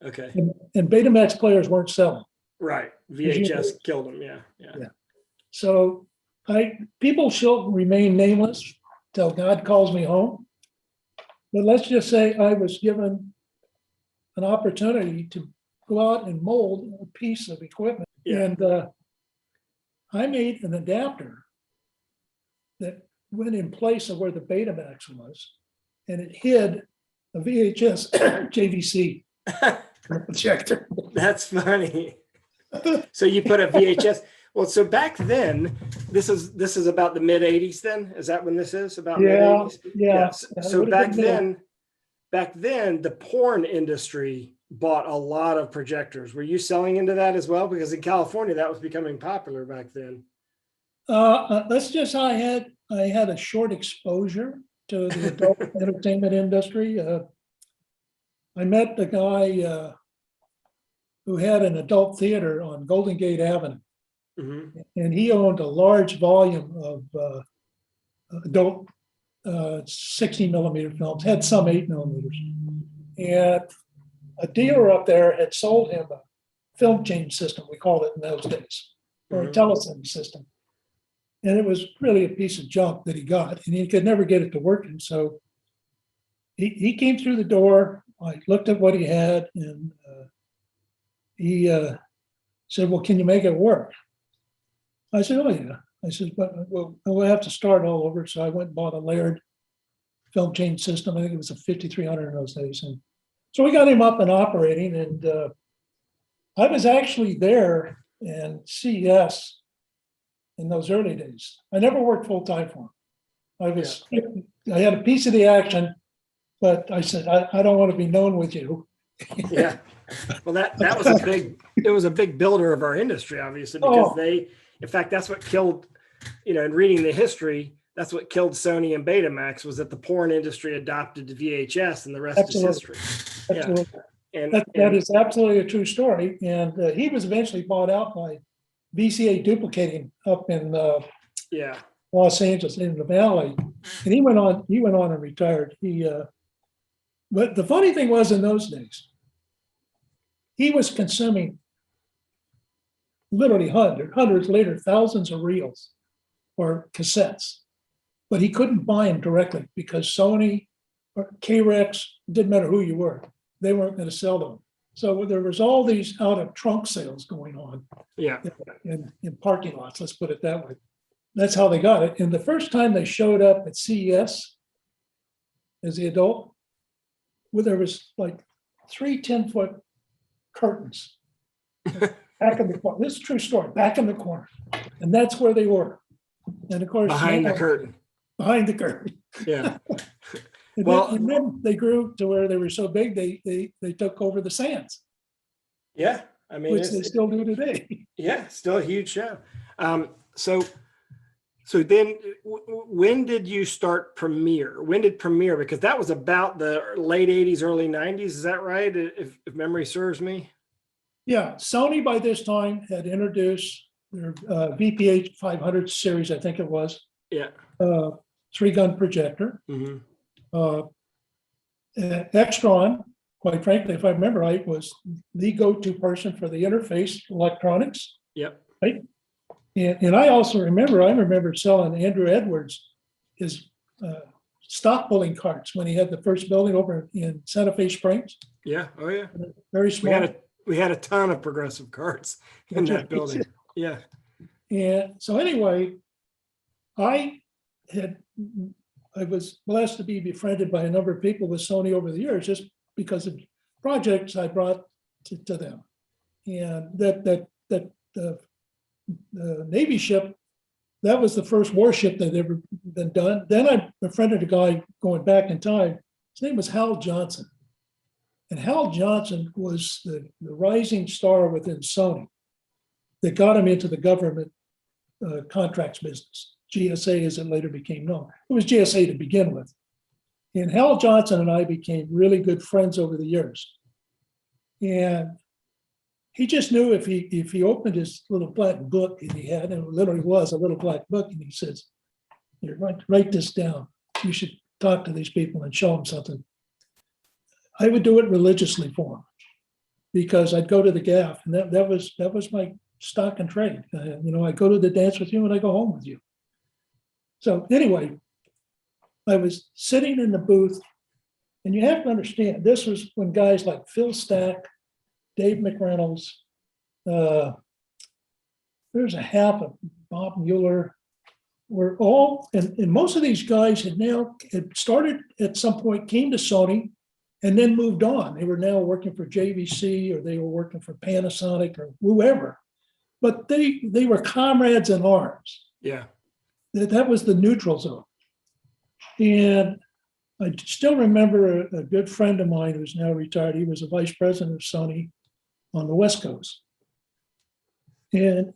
Okay. And Betamax players weren't selling. Right. VHS killed them. Yeah. So people shall remain nameless till God calls me home. But let's just say I was given an opportunity to go out and mold a piece of equipment. Yeah. And I made an adapter that went in place of where the Betamax was, and it hid a VHS JVC projector. That's funny. So you put a VHS. Well, so back then, this is about the mid 80s then? Is that when this is? About mid 80s? Yeah. So back then, the porn industry bought a lot of projectors. Were you selling into that as well? Because in California, that was becoming popular back then. Let's just say I had a short exposure to the adult entertainment industry. I met the guy who had an adult theater on Golden Gate Avenue. Mm-hmm. And he owned a large volume of adult 60 millimeter films, had some 8 millimeters. And a dealer up there had sold him a film change system, we called it in those days, or a telecine system. And it was really a piece of junk that he got, and he could never get it to work. And so he came through the door. I looked at what he had, and he said, "Well, can you make it work?" I said, "Oh, yeah." I said, "But we'll have to start all over." So I went and bought a layered film change system. I think it was a 5300 in those days. And so we got him up and operating. And I was actually there in CES in those early days. I never worked full time for him. I had a piece of the action, but I said, I don't want to be known with you. Yeah. Well, that was a big builder of our industry, obviously, because in fact, that's what killed, in reading the history, that's what killed Sony and Betamax, was that the porn industry adopted the VHS, and the rest is history. Absolutely. Yeah. That is absolutely a true story. And he was eventually bought out by VCA Duplicating up in Los Angeles in the Valley. And he went on and retired. But the funny thing was, in those days, he was consuming literally hundreds, later thousands of reels or cassettes, but he couldn't buy them directly because Sony or K-Rex, didn't matter who you were, they weren't going to sell them. So there was all these out of trunk sales going on in parking lots, let's put it that way. That's how they got it. And the first time they showed up at CES as the adult, there was like 3 10-foot curtains back in the corner. This is a true story, back in the corner. And that's where they were. And of course, behind the curtain. Yeah. And then they grew to where they were so big, they took over the Sands. Yeah. I mean, which they still do today. Yeah. Still a huge show. So then when did you start Premiere? When did Premiere? Because that was about the late 80s, early 90s. Is that right? If memory serves me. Yeah. Sony by this time had introduced their VPH 500 series, I think it was. Yeah. 3-gun projector. Mm-hmm. Extron, quite frankly, if I remember right, was the go-to person for the interface electronics. Yep. Right. And I also remember selling Andrew Edwards his stock pulling carts when he had the first building over in Santa Fe Springs. Yeah. Oh yeah. Very small. We had a ton of progressive carts in that building. Yeah. And so anyway, I was blessed to be befriended by a number of people with Sony over the years, just because of projects I brought to them. And that the Navy ship, that was the first warship that had ever been done. Then I befriended a guy going back in time. His name was Hal Johnson. And Hal Johnson was the rising star within Sony that got him into the government contracts business, GSA as it later became known. It was GSA to begin with. And Hal Johnson and I became really good friends over the years. And he just knew if he opened his little black book that he had, and it literally was a little black book, and he says, "Here, write this down. You should talk to these people and show them something." I would do it religiously for him because I'd go to the gaff, and that was my stock and trade. I go to the dance with you and I go home with you. So anyway, I was sitting in the booth, and you have to understand, this was when guys like Phil Stack, Dave McReynolds, there's a half of Bob Mueller, were all, and most of these guys had started at some point, came to Sony, and then moved on. They were now working for JVC, or they were working for Panasonic, or whoever. But they were comrades in arms. Yeah. That was the neutral zone. And I still remember a good friend of mine who's now retired. He was a vice president of Sony on the West Coast. And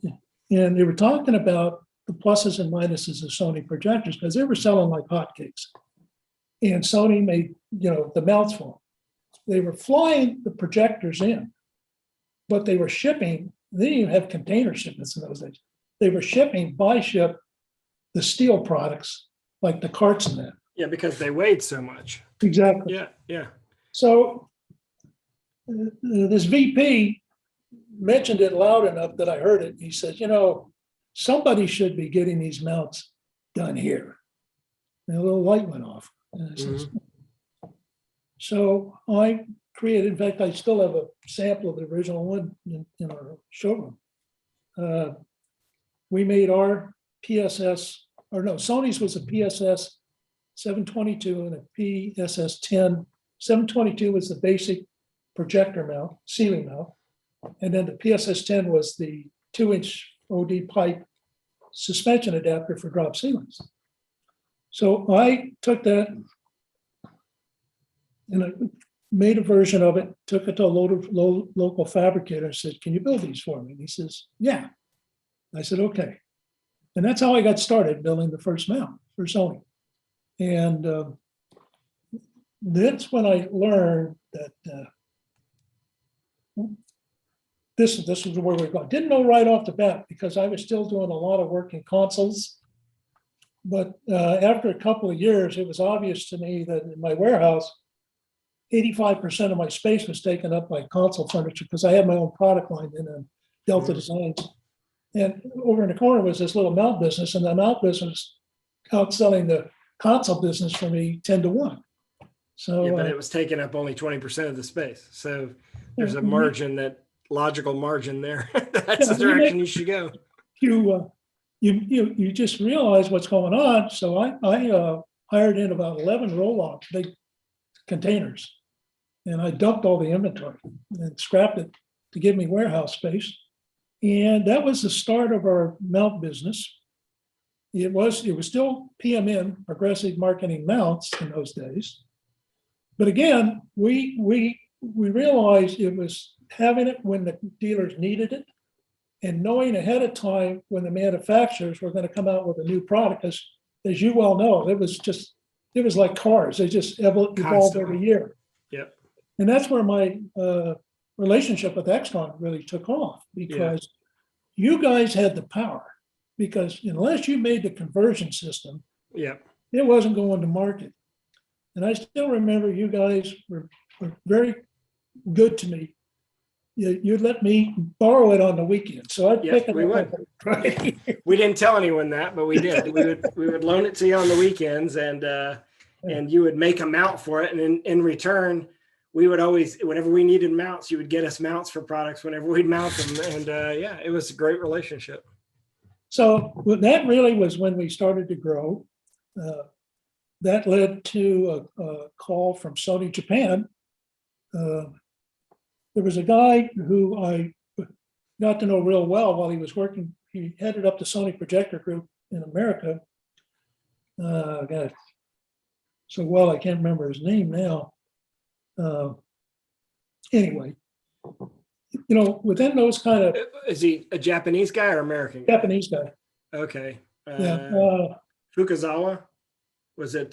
they were talking about the pluses and minuses of Sony projectors because they were selling like hotcakes. And Sony made, the mounts for them. They were flying the projectors in, but they were shipping. They didn't even have container shipments in those days. They were shipping by ship the steel products, like the carts and that. Yeah, because they weighed so much. Exactly. Yeah, yeah. So this VP mentioned it loud enough that I heard it. He said, somebody should be getting these mounts done here. And a little light went off. And I said, So I created, in fact, I still have a sample of the original one in our showroom. We made our Sony's was a PSS 722 and a PSS 10. 722 was the basic projector mount, ceiling mount. And then the PSS 10 was the 2-inch OD pipe suspension adapter for drop ceilings. So I took that and I made a version of it, took it to a local fabricator and said, "Can you build these for me?" And he says, "Yeah." I said, "Okay." And that's how I got started building the first mount for Sony. And that's when I learned that this is where we're going. Didn't know right off the bat because I was still doing a lot of work in consoles. But after a couple of years, it was obvious to me that in my warehouse, 85% of my space was taken up by console furniture because I had my own product line in Delta Designs. And over in the corner was this little mount business, and the mount business outselling the console business for me 10-1. So, yeah, but it was taking up only 20% of the space. So there's a logical margin there. That's the direction you should go. You just realize what's going on. So I hired in about 11 roll-off big containers, and I dumped all the inventory and scrapped it to give me warehouse space. And that was the start of our mount business. It was still PMM, Progressive Marketing Mounts, in those days. But again, we realized it was having it when the dealers needed it and knowing ahead of time when the manufacturers were going to come out with a new product. As you well know, it was like cars. They just evolved every year. Yep. And that's where my relationship with Exxon really took off, because you guys had the power. Because unless you made the conversion system, it wasn't going to market. And I still remember you guys were very good to me. You'd let me borrow it on the weekend, so I'd pick it up. Right. We didn't tell anyone that, but we did. We would loan it to you on the weekends, and you would make a mount for it, and in return, we would always, whenever we needed mounts, you would get us mounts for products whenever we'd mount them, and it was a great relationship. So that really was when we started to grow. That led to a call from Sony Japan. There was a guy who got to know real well while he was working. He headed up the Sony projector group in America. God, so well, I can't remember his name now. Anyway, within those kind of Is he a Japanese guy or American guy? Japanese guy. Okay. Yeah. Fukuzawa? Was it?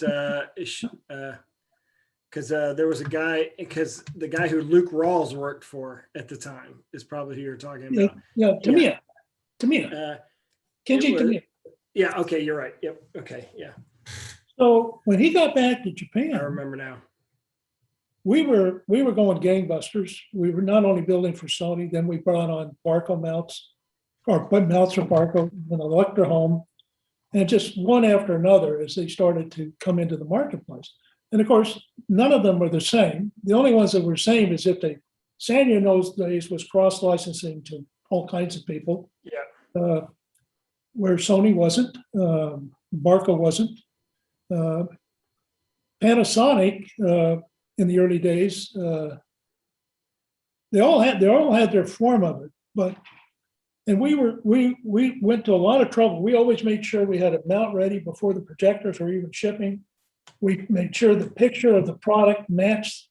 Because there was a guy, because the guy who Luke Rawls worked for at the time is probably who you're talking about. Tamiya. Kenji was- Tamiya. Yeah. Okay. You're right. Yep. Okay. Yeah. So when he got back to I Japan, remember now. we were going gangbusters. We were not only building for Sony, then we brought on Barco mounts, or mounts for Barco, an Electra home, and just one after another as they started to come into the marketplace. And of course, none of them were the same. The only ones that were the same is if Sanya in those days was cross-licensing to all kinds of people. Yeah. Where Sony wasn't, Barco wasn't. Panasonic in the early days, they all had their form of it, and we went to a lot of trouble. We always made sure we had a mount ready before the projectors were even shipping. We made sure the picture of the product matched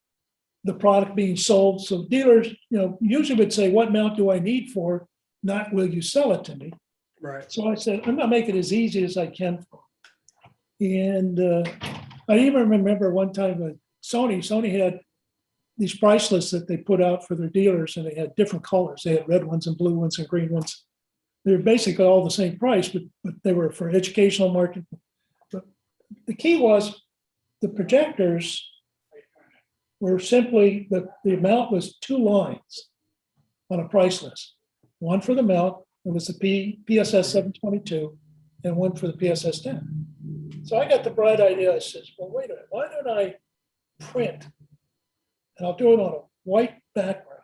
the product being sold. So dealers, usually would say, "What mount do I need for?" Not, "Will you sell it to me?" Right. So I said, "I'm going to make it as easy as I can." And I even remember one time with Sony had these price lists that they put out for their dealers, and they had different colors. They had red ones and blue ones and green ones. They were basically all the same price, but they were for educational market. But the key was the projectors were simply, the amount was 2 lines on a price list. One for the mount, it was the PSS 722, and one for the PSS 10. So I got the bright idea. I says, "Well, wait a minute, why don't I print, and I'll do it on a white background,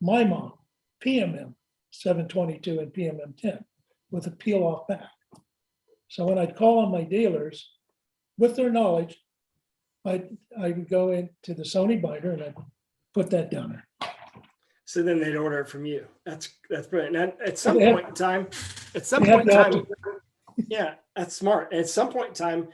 my mom, PMM 722 and PMM 10 with a peel off back." So when I'd call on my dealers, with their knowledge, I would go into the Sony binder and I'd put that down there. So then they'd order it from you. That's brilliant. And at some They have- point in time, yeah, that's smart. At some point in time,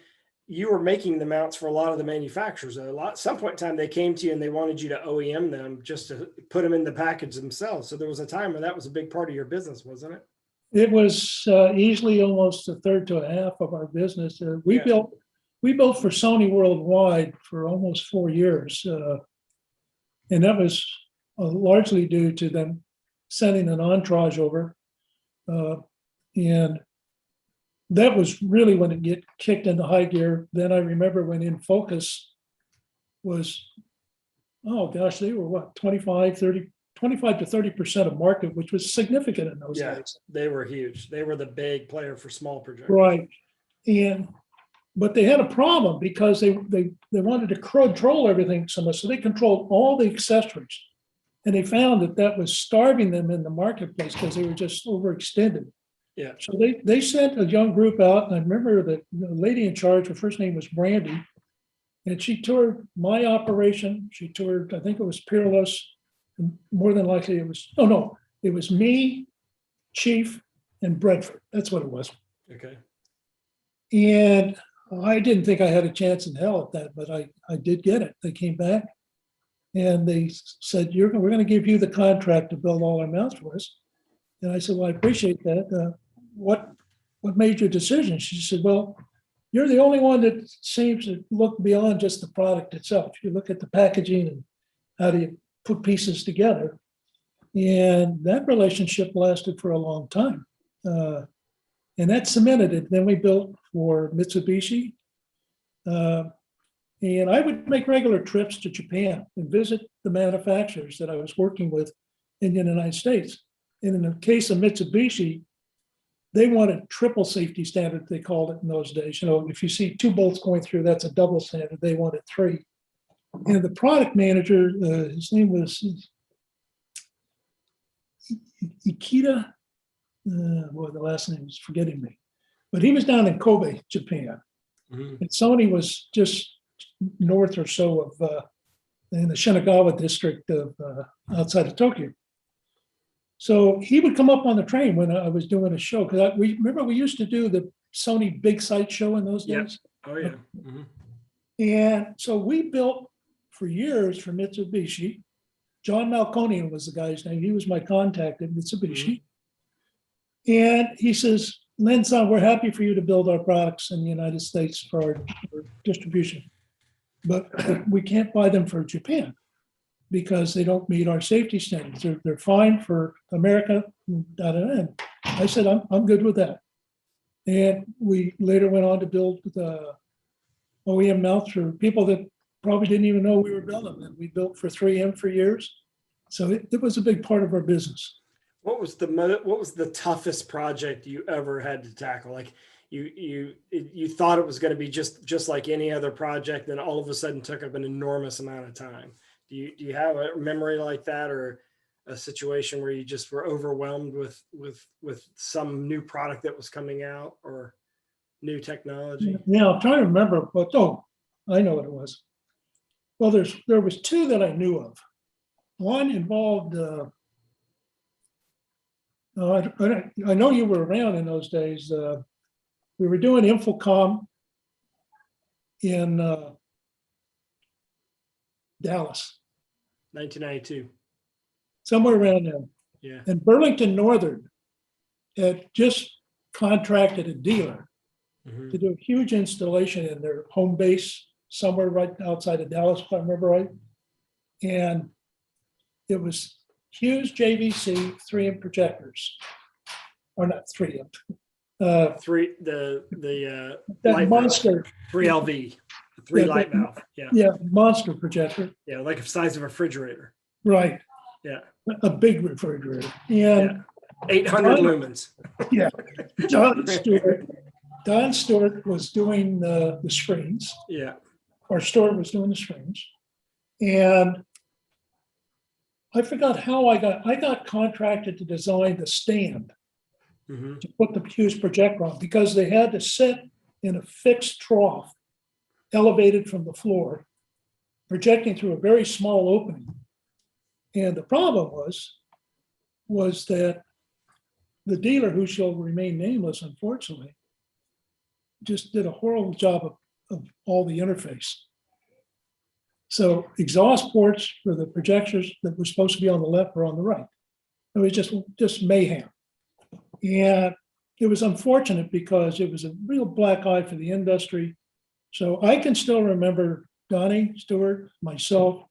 you were making the mounts for a lot of the manufacturers. Some point in time, they came to you and they wanted you to OEM them just to put them in the package themselves. So there was a time where that was a big part of your business, wasn't it? It was easily almost a third to a half of our business. We built for Sony worldwide for almost 4 years. And that was largely due to them sending an entourage over. And that was really when it get kicked into high gear. Then I remember when In Focus was, they were what, 25 to 30% of market, which was significant in those days. They were huge. They were the big player for small projectors. Right. But they had a problem because they wanted to control everything so much. So they controlled all the accessories. And they found that was starving them in the marketplace because they were just overextended. Yeah. So they sent a young group out, and I remember the lady in charge, her first name was Brandy, and she toured my operation. She toured, I think it was Peerless, and more than likely it was me, Chief, and Bradford. That's what it was. Okay. And I didn't think I had a chance in hell at that, but I did get it. They came back and they said, we're going to give you the contract to build all our mounts for us. And I said, "Well, I appreciate that. What made your decision?" She said, "Well, you're the only one that seems to look beyond just the product itself. You look at the packaging and how do you put pieces together." And that relationship lasted for a long time. And that cemented it. Then we built for Mitsubishi. And I would make regular trips to Japan and visit the manufacturers that I was working with in the United States. And in the case of Mitsubishi, they wanted triple safety standard, they called it in those days. If you see 2 bolts going through, that's a double standard. They wanted 3. And the product manager, his name was Ikeda. The last name is forgetting me. But he was down in Kobe, Japan. Mm-hmm. And Sony was just north or so of in the Shinagawa district of outside of Tokyo. So he would come up on the train when I was doing a show, because we remember we used to do the Sony Big Sight show in those Yep. days. Oh, yeah. Mhm. And so we built for years for Mitsubishi. John Malconian was the guy's name. He was my contact at Mitsubishi. And he says, Len, son, we're happy for you to build our products in the United States for our distribution, but we can't buy them for Japan because they don't meet our safety standards. They're fine for America. Da, da, da. I said, I'm good with that. And we later went on to build the OEM mounts for people that probably didn't even know we were building them. We built for 3M for years. So it was a big part of our business. What was the toughest project you ever had to tackle? Like you thought it was going to be just like any other project, then all of a sudden took up an enormous amount of time. Do you have a memory like that, or a situation where you just were overwhelmed with some new product that was coming out or new technology? Yeah, I'm trying to remember, but I know what it was. Well, there was two that I knew of. One involved. I know you were around in those days. We were doing Infocom in Dallas, 1992. somewhere around there. Yeah. And Burlington Northern had just contracted a dealer Mhm. to do a huge installation in their home base somewhere right outside of Dallas, if I remember right. And it was huge JVC 3M projectors, or not 3M. The That light monster, 3LV, three Yeah, light that- valve. Yeah. yeah, monster projector, Yeah. Like the size of a refrigerator. right? Yeah. A big refrigerator. Yeah. And 800 Don- lumens. Don Stewart was doing the screens, Yeah. or Stewart was doing the screens. And I forgot how I got contracted to design the stand Mhm. to put the huge projector on, because they had to sit in a fixed trough elevated from the floor, projecting through a very small opening. And the problem was that the dealer, who shall remain nameless, unfortunately, just did a horrible job of all the interface. So exhaust ports for the projectors that were supposed to be on the left were on the right. It was just mayhem. And it was unfortunate because it was a real black eye for the industry. So I can still remember Donnie Stewart, myself.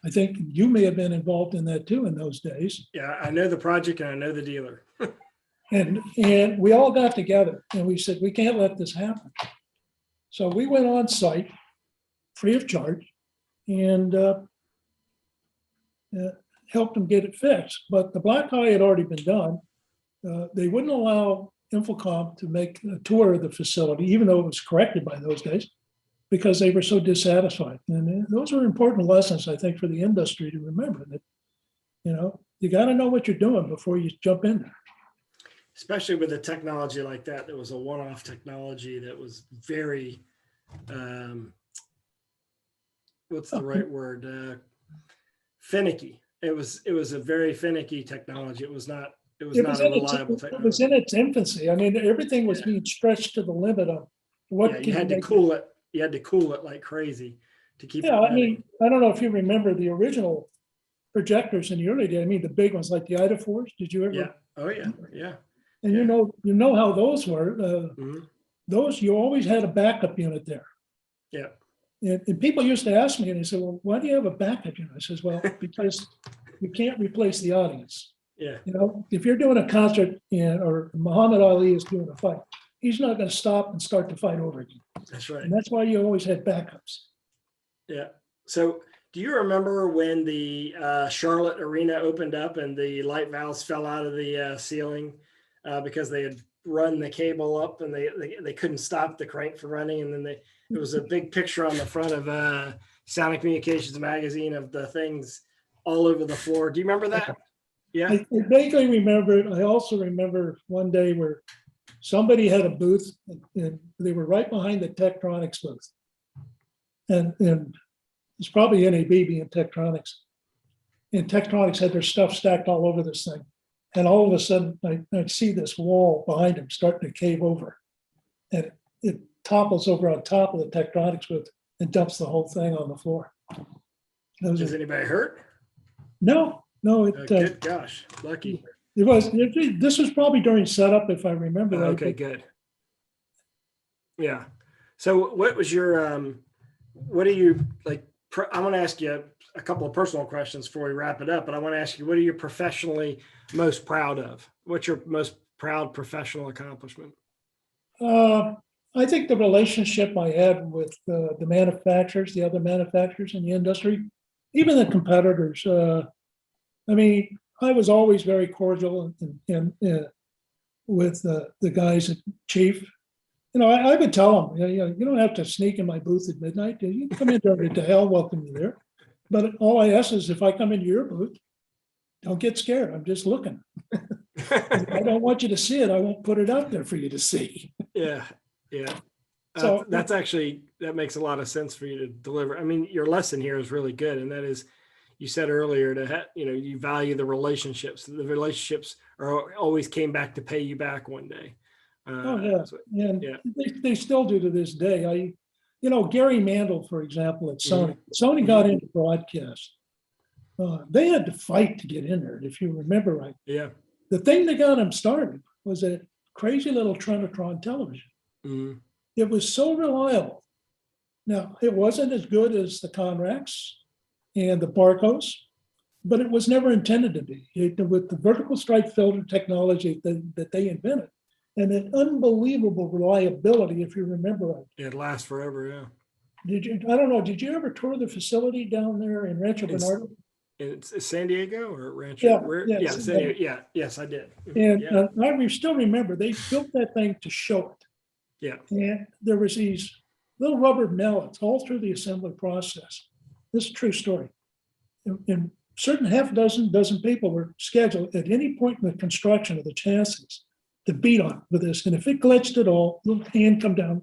I think you may have been involved in that too in those days. Yeah. I know the project and I know the dealer. And we all got together and we said, we can't let this happen. So we went on site free of charge and helped them get it fixed. But the black eye had already been done. They wouldn't allow Infocom to make a tour of the facility, even though it was corrected by those guys, because they were so dissatisfied. And those are important lessons, I think, for the industry to remember, that, you got to know what you're doing before you jump in there. Especially with a technology like that. That was a one-off technology that was very, what's the right word? Finicky. It was a very finicky technology. It was not a reliable It technology. was in its infancy. I mean, everything was Yeah. being stretched to the limit of what Yeah, can you had to make- cool it. You had to cool it like crazy to keep it Yeah, I running. mean, I don't know if you remember the original projectors in the early days. I mean, the big ones like the Ida-4s. Did you ever? Yeah. Oh yeah. Yeah. And yeah. you know how those were. Mhm. Those, you always had a backup unit there. Yeah. And people used to ask me, and they said, well, why do you have a backup unit? I says, well, because you can't replace the audience. Yeah. If you're doing a concert or Muhammad Ali is doing a fight, he's not going to stop and start the fight over again. That's right. And that's why you always had backups. Yeah. So do you remember when the Charlotte arena opened up and the light valves fell out of the ceiling because they had run the cable up and they couldn't stop the crank from running? And then there was a big picture on the front of Sound Communications magazine of the things all over the floor. Do you remember that? Yeah. I vaguely remember it. I also remember one day where somebody had a booth and they were right behind the Tektronix booth. And it's probably NAB being Tektronix. And Tektronix had their stuff stacked all over this thing. And all of a sudden, I'd see this wall behind him starting to cave over. And it topples over on top of the Tektronix booth and dumps the whole thing on the floor. Is anybody hurt? No, Good gosh, lucky. this was probably during setup, if I remember right. Okay, good. Yeah. So what was your, what are you like, I want to ask you a couple of personal questions before we wrap it up, but I want to ask you, what are you professionally most proud of? What's your most proud professional accomplishment? I think the relationship I had with the manufacturers, the other manufacturers in the industry, even the competitors. I mean, I was always very cordial and with the guys at Chief. You know, I would tell them, you don't have to sneak in my booth at midnight. You can come in there to hell, welcome you there. But all I ask is if I come into your booth, don't get scared. I'm just looking. I don't want you to see it. I won't put it out there for you to see. Yeah. So that makes a lot of sense for you to deliver. I mean, your lesson here is really good. And that is, you said earlier you value the relationships. The relationships always came back to pay you back one day. They still do to this day. Gary Mandel, for example, at Sony. Sony got into broadcast. They had to fight to get in there, if you remember right. Yeah. The thing that got him started was a crazy little Trinitron television. Mm-hmm. It was so reliable. Now, it wasn't as good as the Conrax and the Barcos, but it was never intended to be. With the vertical strike filter technology that they invented, and an unbelievable reliability, if you remember right. It lasts forever, yeah. I don't know, did you ever tour the facility down there in Rancho Bernardo? It's San Diego or Rancho? San Diego. Yeah, yes, I did. And I still remember they built that thing to show it. Yeah. And there was these little rubber mallets all through the assembly process. This is a true story. And certain half dozen people were scheduled at any point in the construction of the chassis to beat on with this. And if it glitched at all, little hand come down,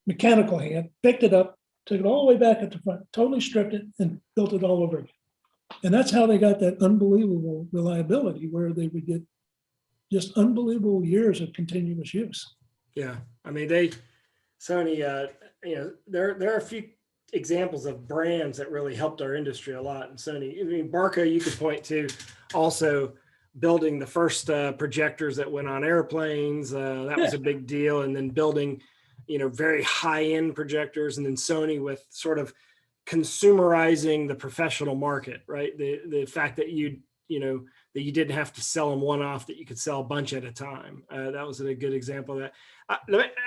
mechanical hand, picked it up, took it all the way back at the front, totally stripped it and built it all over again. And that's how they got that unbelievable reliability where they would get just unbelievable years of continuous use. Yeah. I mean, Sony, there are a few examples of brands that really helped our industry a lot. And Sony, I mean, Barco, you could point to also building the first projectors that went on airplanes. That was a big deal. And then building, very high-end projectors. And then Sony with sort of consumerizing the professional market, right? The fact that you didn't have to sell them one off, that you could sell a bunch at a time. That was a good example of that.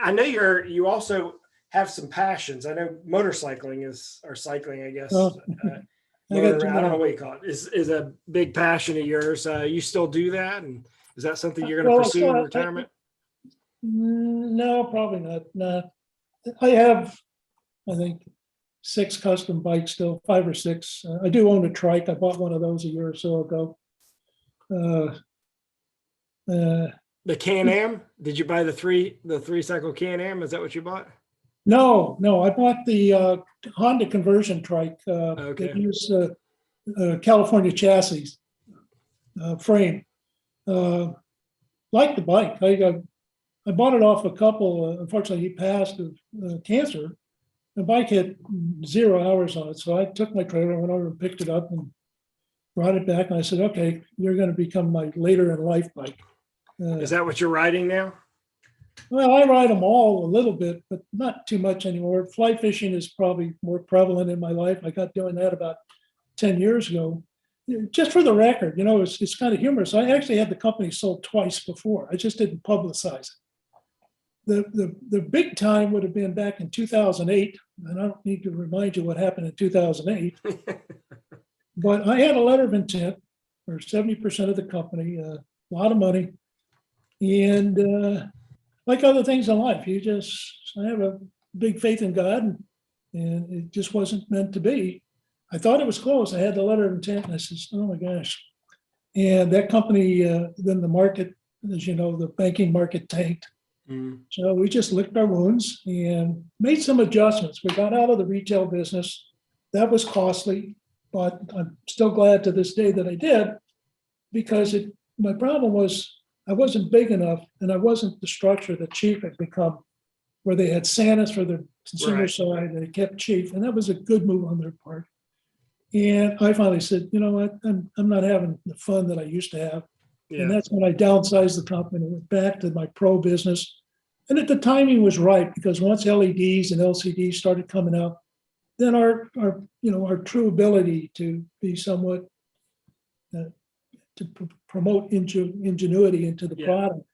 I know you also have some passions. I know motorcycling or cycling, I guess. I don't know what you call it, is a big passion of yours. You still do that? And is that something you're going to pursue in retirement? No, probably not. No. I have, I think, 6 custom bikes still, 5 or 6. I do own a Trike. I bought one of those a year or so ago. The Can-Am? Did you buy the three cycle Can-Am? Is that what you bought? No, I bought the Honda conversion Trike. That used California chassis frame. Like the bike. I bought it off a couple. Unfortunately, he passed of cancer. The bike had 0 hours on it. So I took my trailer, went over and picked it up and brought it back. And I said, okay, you're going to become my later in life bike. Is that what you're riding now? Well, I ride them all a little bit, but not too much anymore. Fly fishing is probably more prevalent in my life. I got doing that about 10 years ago. Just for the record, it's kind of humorous. I actually had the company sold twice before. I just didn't publicize it. The big time would have been back in 2008. And I don't need to remind you what happened in 2008. But I had a letter of intent for 70% of the company, a lot of money. And like other things in life, I have a big faith in God, and it just wasn't meant to be. I thought it was close. I had the letter of intent, and I said, oh my gosh. And that company, then the market, as you know, the banking market tanked. So we just licked our wounds and made some adjustments. We got out of the retail business. That was costly, but I'm still glad to this day that I did, because it my problem was I wasn't big enough and I wasn't the structure that Chief had become, where they had Santa's for the consumer Right. side and they kept Chief. And that was a good move on their part. And I finally said, you know what, I'm not having the fun that I used to have. And Yeah. that's when I downsized the company, went back to my pro business. And the timing was right, because once LEDs and LCDs started coming out, then our true ability to be somewhat to promote ingenuity into the Yeah. product.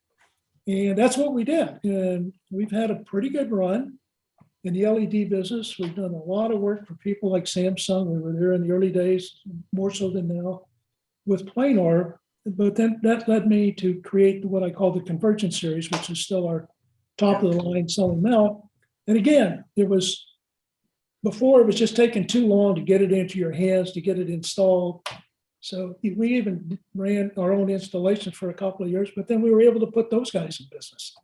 And that's what we did. And we've had a pretty good run in the LED business. We've done a lot of work for people like Samsung. We were there in the early days, more so than now, with planar. But then that led me to create what I call the Convergence series, which is still our top of the line selling mount. And again, before it was just taking too long to get it into your hands, to get it installed. So we even ran our own installations for a couple of years, but then we were able to put those guys in business.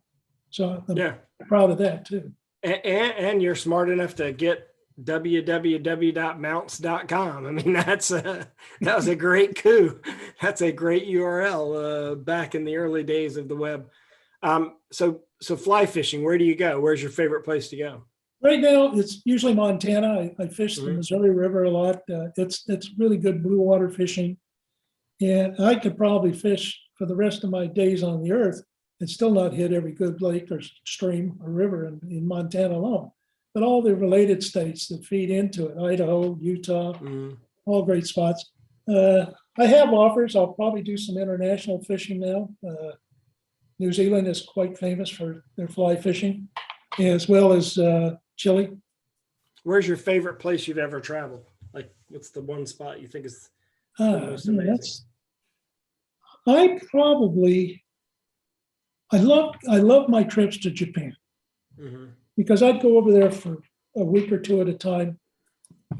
So I'm Yeah. proud of that too. And you're smart enough to get www.mounts.com. I mean, that was a great coup. That's a great URL back in the early days of the web. So fly fishing, where do you go? Where's your favorite place to go? Right now, it's usually Montana. I fish the Mhm. Missouri River a lot. It's really good blue water fishing. And I could probably fish for the rest of my days on the earth and still not hit every good lake or stream or river in Montana alone. But all the related states that feed into it, Idaho, Utah, Mhm. all great spots. I have offers. I'll probably do some international fishing now. New Zealand is quite famous for their fly fishing, as well as Chile. Where's your favorite place you've ever traveled? Like, what's the one spot you think is the most amazing? I love my trips to Japan, Mhm. because I'd go over there for a week or two at a time.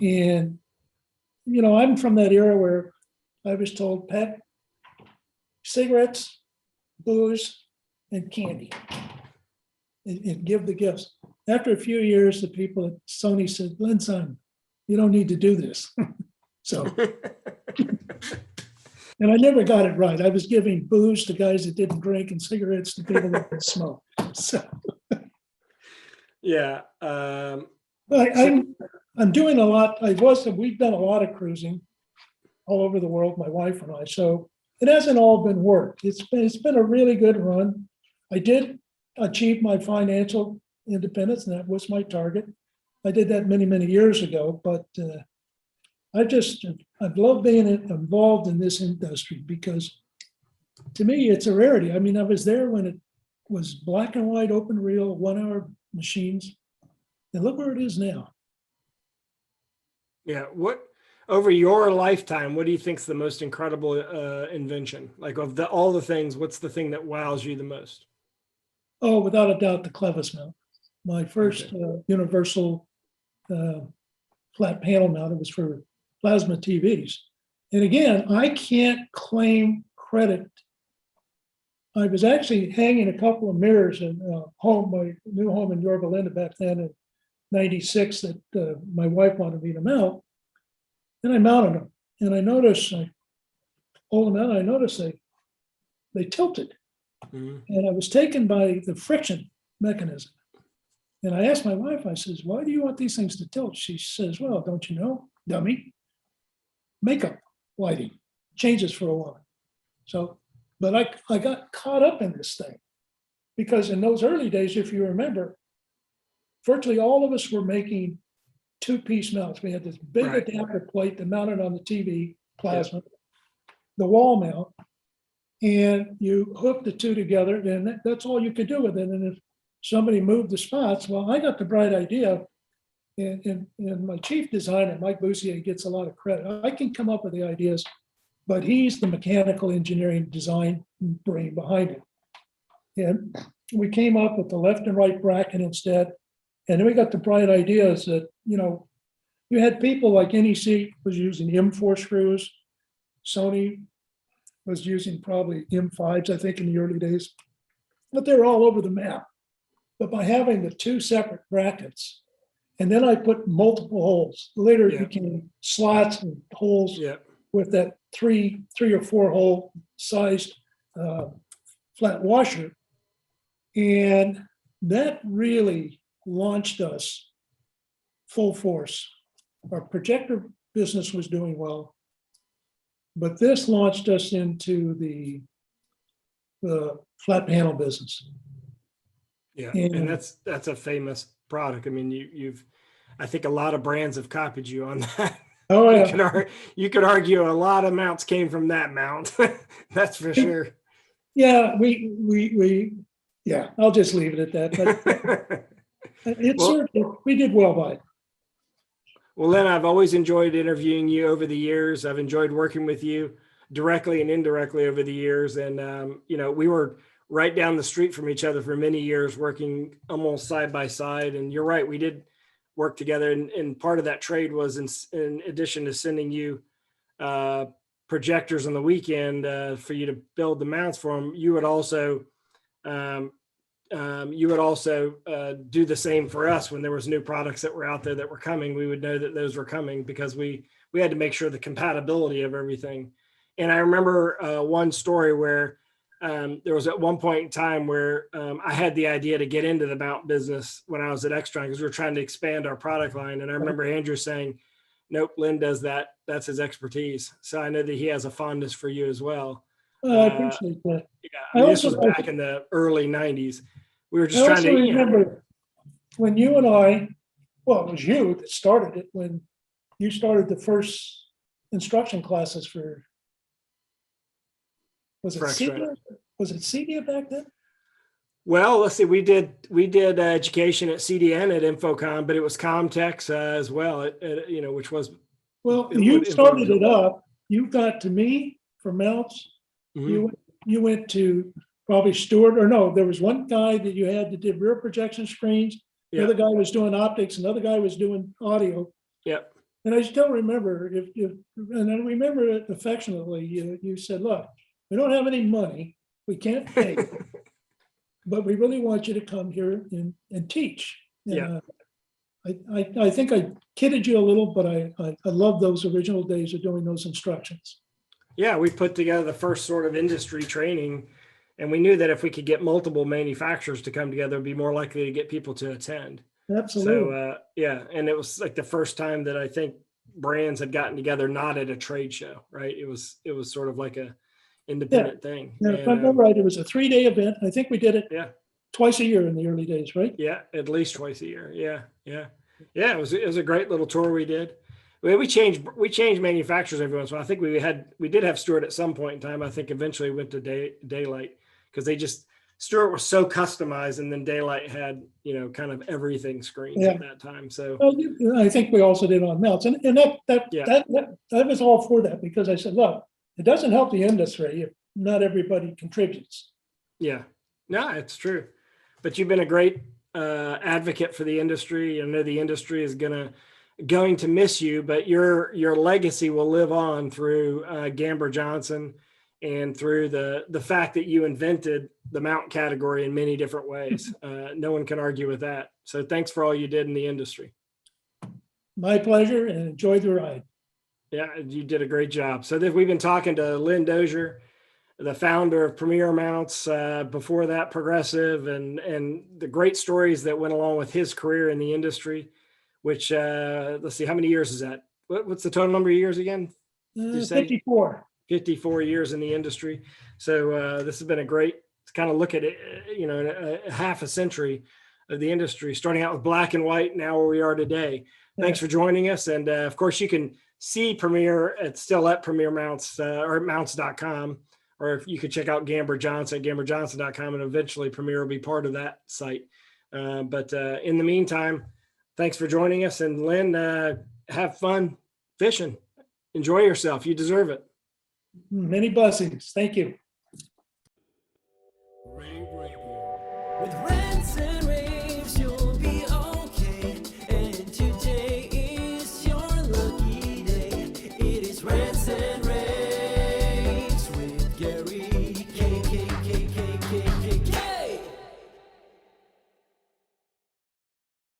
And, I'm from that era where I was told, Pat, cigarettes, booze, and candy, and give the gifts. After a few years, the people at Sony said, Len, son, you don't need to do this. So, and I never got it right. I was giving booze to guys that didn't drink and cigarettes to people that didn't smoke. So Yeah. I'm doing a lot. We've done a lot of cruising all over the world, my wife and I. So it hasn't all been work. It's been a really good run. I did achieve my financial independence, and that was my target. I did that many, many years ago, but I've loved being involved in this industry, because to me, it's a rarity. I mean, I was there when it was black and white, open reel, 1 hour machines. And look where it is now. Yeah. Over your lifetime, what do you think is the most incredible invention? Like, of all the things, what's the thing that wows you the most? Oh, without a doubt, the Clevis mount. My first universal flat panel mount. It was for plasma TVs. And again, I can't claim credit. I was actually hanging a couple of mirrors in my new home in Yorba Linda back then in '96 that my wife wanted me to mount. And I mounted them. And I noticed, I pulled them out, and I noticed they tilted. Mhm. And I was taken by the friction mechanism. And I asked my wife, I says, why do you want these things to tilt? She says, well, don't you know, dummy, makeup lighting changes for a woman. So, but I got caught up in this thing, because in those early days, if you remember, virtually all of us were making 2-piece mounts. We had this big Right. adapter plate that mounted on the TV plasma, the wall mount, and you hook the two together, and that's all you could do with it. And if somebody moved the spots, well, I got the bright idea, and my chief designer, Mike Boussier, gets a lot of credit. I can come up with the ideas, but he's the mechanical engineering design brain behind it. And we came up with the left and right bracket instead. And then we got the bright ideas that, you had people like NEC was using M4 screws. Sony was using probably M5s, I think, in the early days. But they're all over the map. But by having the 2 separate brackets, and then I put multiple holes. Later it became slots and holes Yeah. with that 3 or 4 hole sized flat washer. And that really launched us full force. Our projector business was doing well, but this launched us into the flat panel business. Yeah, And- and that's a famous product. I mean, I think a lot of brands have copied you on that. Oh, You yeah. you could argue a lot of mounts came from that mount. That's for sure. Yeah, yeah, I'll just leave it at that. But it Well- certainly, we did well by it. Well, Len, I've always enjoyed interviewing you over the years. I've enjoyed working with you directly and indirectly over the years. And, we were right down the street from each other for many years, working almost side by side. And you're right, we did work together. And part of that trade was in addition to sending you projectors on the weekend for you to build the mounts for them, you would also do the same for us when there was new products that were out there that were coming. We would know that those were coming because we had to make sure the compatibility of everything. And I remember one story where there was at one point in time where I had the idea to get into the mount business when I was at Extron because we were trying to expand our product line. And I remember Andrew saying, "Nope, Len does that. That's his expertise." So I know that he has a fondness for you as well. I appreciate that. Yeah, I mean, this was also- back in the early 90s. We were I just trying also to, remember when you and I, well, it was you that started it, when you started the first instruction classes for, was it For Extra. Cedia? Was it Cedia back then? well, let's see, we did education at CDN at Infocom, but it was Comtex as well, which was, Well, It you would- started it up, you got to me for mounts, mhm. you went to probably Stuart, or no, there was one guy that you had that did rear projection screens. The Yeah. other guy was doing optics, another guy was doing audio. Yep. And I still remember, and I remember it affectionately, you said, look, we don't have any money, we can't pay, but we really want you to come here and teach. And, Yeah. I think I kidded you a little, but I love those original days of doing those instructions. Yeah, we put together the first sort of industry training, and we knew that if we could get multiple manufacturers to come together, it'd be more likely to get people to attend. Absolutely. So, and it was like the first time that I think brands had gotten together, not at a trade show, right? It was sort of like a independent thing. Now, if And, I remember right, it was a 3-day event. I think we did it yeah. twice a year in the early days, right? Yeah, at least twice a year. Yeah. It was a great little tour we did. We changed manufacturers every once in a while. I think we did have Stuart at some point in time. I think eventually went to Daylight because Stuart was so customized, and then Daylight had kind of everything screened Yeah. at that time. So Well, I think we also did on mounts, and that Yeah. was all for that, because I said, look, it doesn't help the industry if not everybody contributes. yeah, no, it's true. But you've been a great advocate for the industry. I know the industry is going to miss you, but your legacy will live on through Gamber-Johnson and through the fact that you invented the mount category in many different ways. No one can argue with that. So thanks for all you did in the industry. My pleasure, and enjoy the ride. Yeah, you did a great job. So we've been talking to Len Dozier, the founder of Premier Mounts, before that Progressive, and the great stories that went along with his career in the industry, which let's see, how many years is that? What's the total number of years again? you say? 54. 54 years in the industry. So this has been a great to kind of look at it, a half a century of the industry, starting out with black and white, now where we are today. Thanks for joining us. And of course, you can see Premier still at Premier Mounts or mounts.com, or if you could check out Gamber-Johnson at gamberjohnson.com, and eventually Premier will be part of that site. But in the meantime, thanks for joining us. And Len, have fun fishing. Enjoy yourself. You deserve it. Many blessings. Thank you. rAVe Radio. With rants and raves, you'll be okay. And today is your lucky day. It is rants and raves.